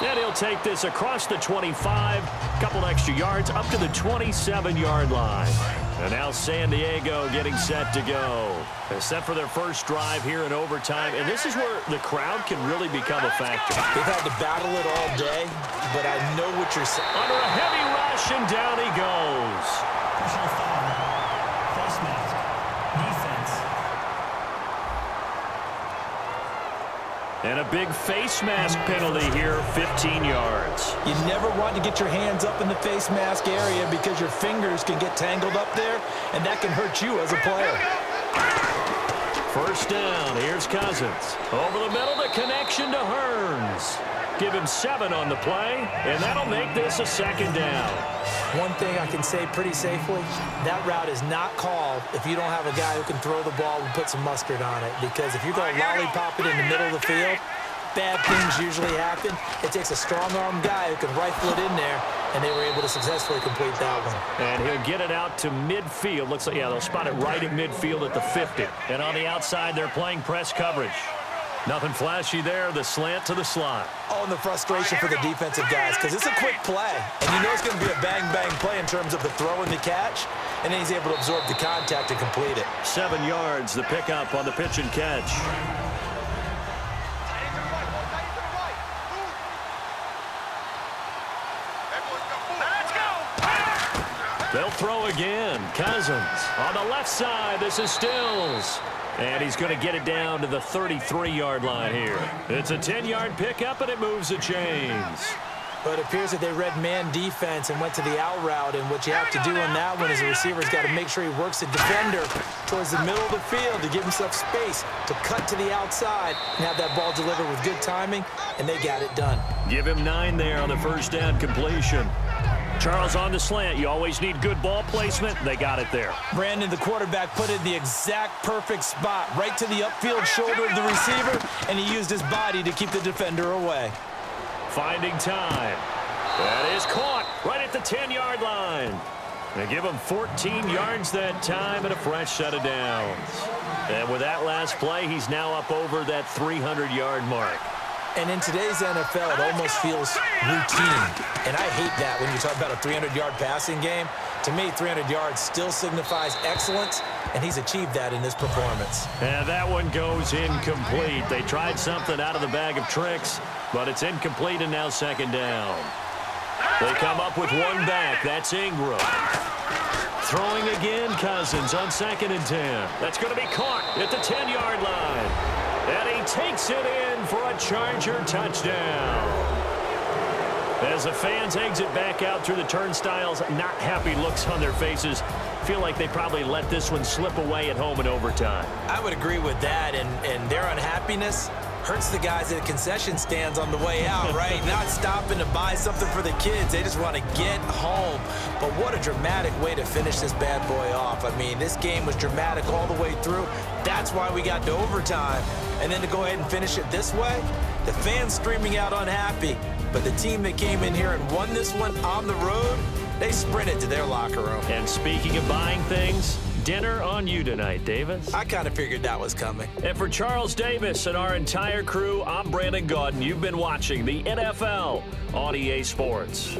And he'll take this across the 25, couple extra yards up to the 27-yard line. And now San Diego getting set to go. They're set for their first drive here in overtime. And this is where the crowd can really become a factor. They've had to battle it all day, but I know what you're saying. Under a heavy rush, and down he goes. Personal foul. Face mask. Defense. And a big face mask penalty here, 15 yards. You never want to get your hands up in the face mask area because your fingers can get tangled up there, and that can hurt you as a player. First down, here's Cousins. Over the middle, the connection to Hearns. Give him 7 on the play, and that'll make this a 2nd down. One thing I can say pretty safely, that route is not called if you don't have a guy who can throw the ball and put some mustard on it. Because if you're going to lollipop it in the middle of the field, bad things usually happen. It takes a strong-arm guy who can rifle it in there, and they were able to successfully complete that one. And he'll get it out to midfield. Looks like, yeah, they'll spot it right at midfield at the 50. And on the outside, they're playing press coverage. Nothing flashy there, the slant to the slot. Oh, and the frustration for the defensive guys, because it's a quick play. And you know it's going to be a bang-bang play in terms of the throw and the catch, and then he's able to absorb the contact and complete it. 7 yards, the pickup on the pitch and catch. They'll throw again. Cousins on the left side. This is Stills. And he's going to get it down to the 33-yard line here. It's a 10-yard pickup, and it moves the chains. But it appears that they read man defense and went to the out route. And what you have to do on that one is the receiver's got to make sure he works the defender towards the middle of the field to give himself space to cut to the outside and have that ball delivered with good timing, and they got it done. Give him 9 there on the first down completion. Charles on the slant. You always need good ball placement. They got it there. Brandon, the quarterback, put it in the exact perfect spot, right to the upfield shoulder of the receiver, and he used his body to keep the defender away. Finding time. That is caught right at the 10-yard line. They give him 14 yards that time and a fresh set of downs. And with that last play, he's now up over that 300-yard mark. And in today's NFL, it almost feels routine. And I hate that when you talk about a 300-yard passing game. To me, 300 yards still signifies excellence, and he's achieved that in this performance. And that one goes incomplete. They tried something out of the bag of tricks, but it's incomplete and now second down. They come up with one back. That's Ingram. Throwing again, Cousins on 2nd and 10. That's going to be caught at the 10-yard line. And he takes it in for a Charger touchdown. As the fans exit back out through the turnstiles, not happy looks on their faces. Feel like they probably let this one slip away at home in overtime. I would agree with that, and their unhappiness hurts the guys at the concession stands on the way out, right? Not stopping to buy something for the kids. They just want to get home. But what a dramatic way to finish this bad boy off. I mean, this game was dramatic all the way through. That's why we got to overtime. And then to go ahead and finish it this way, the fans streaming out unhappy. But the team that came in here and won this one on the road, they sprinted to their locker room. And speaking of buying things, dinner on you tonight, Davis. I kind of figured that was coming. And for Charles Davis and our entire crew, I'm Brandon Gaudin. You've been watching the NFL on EA Sports.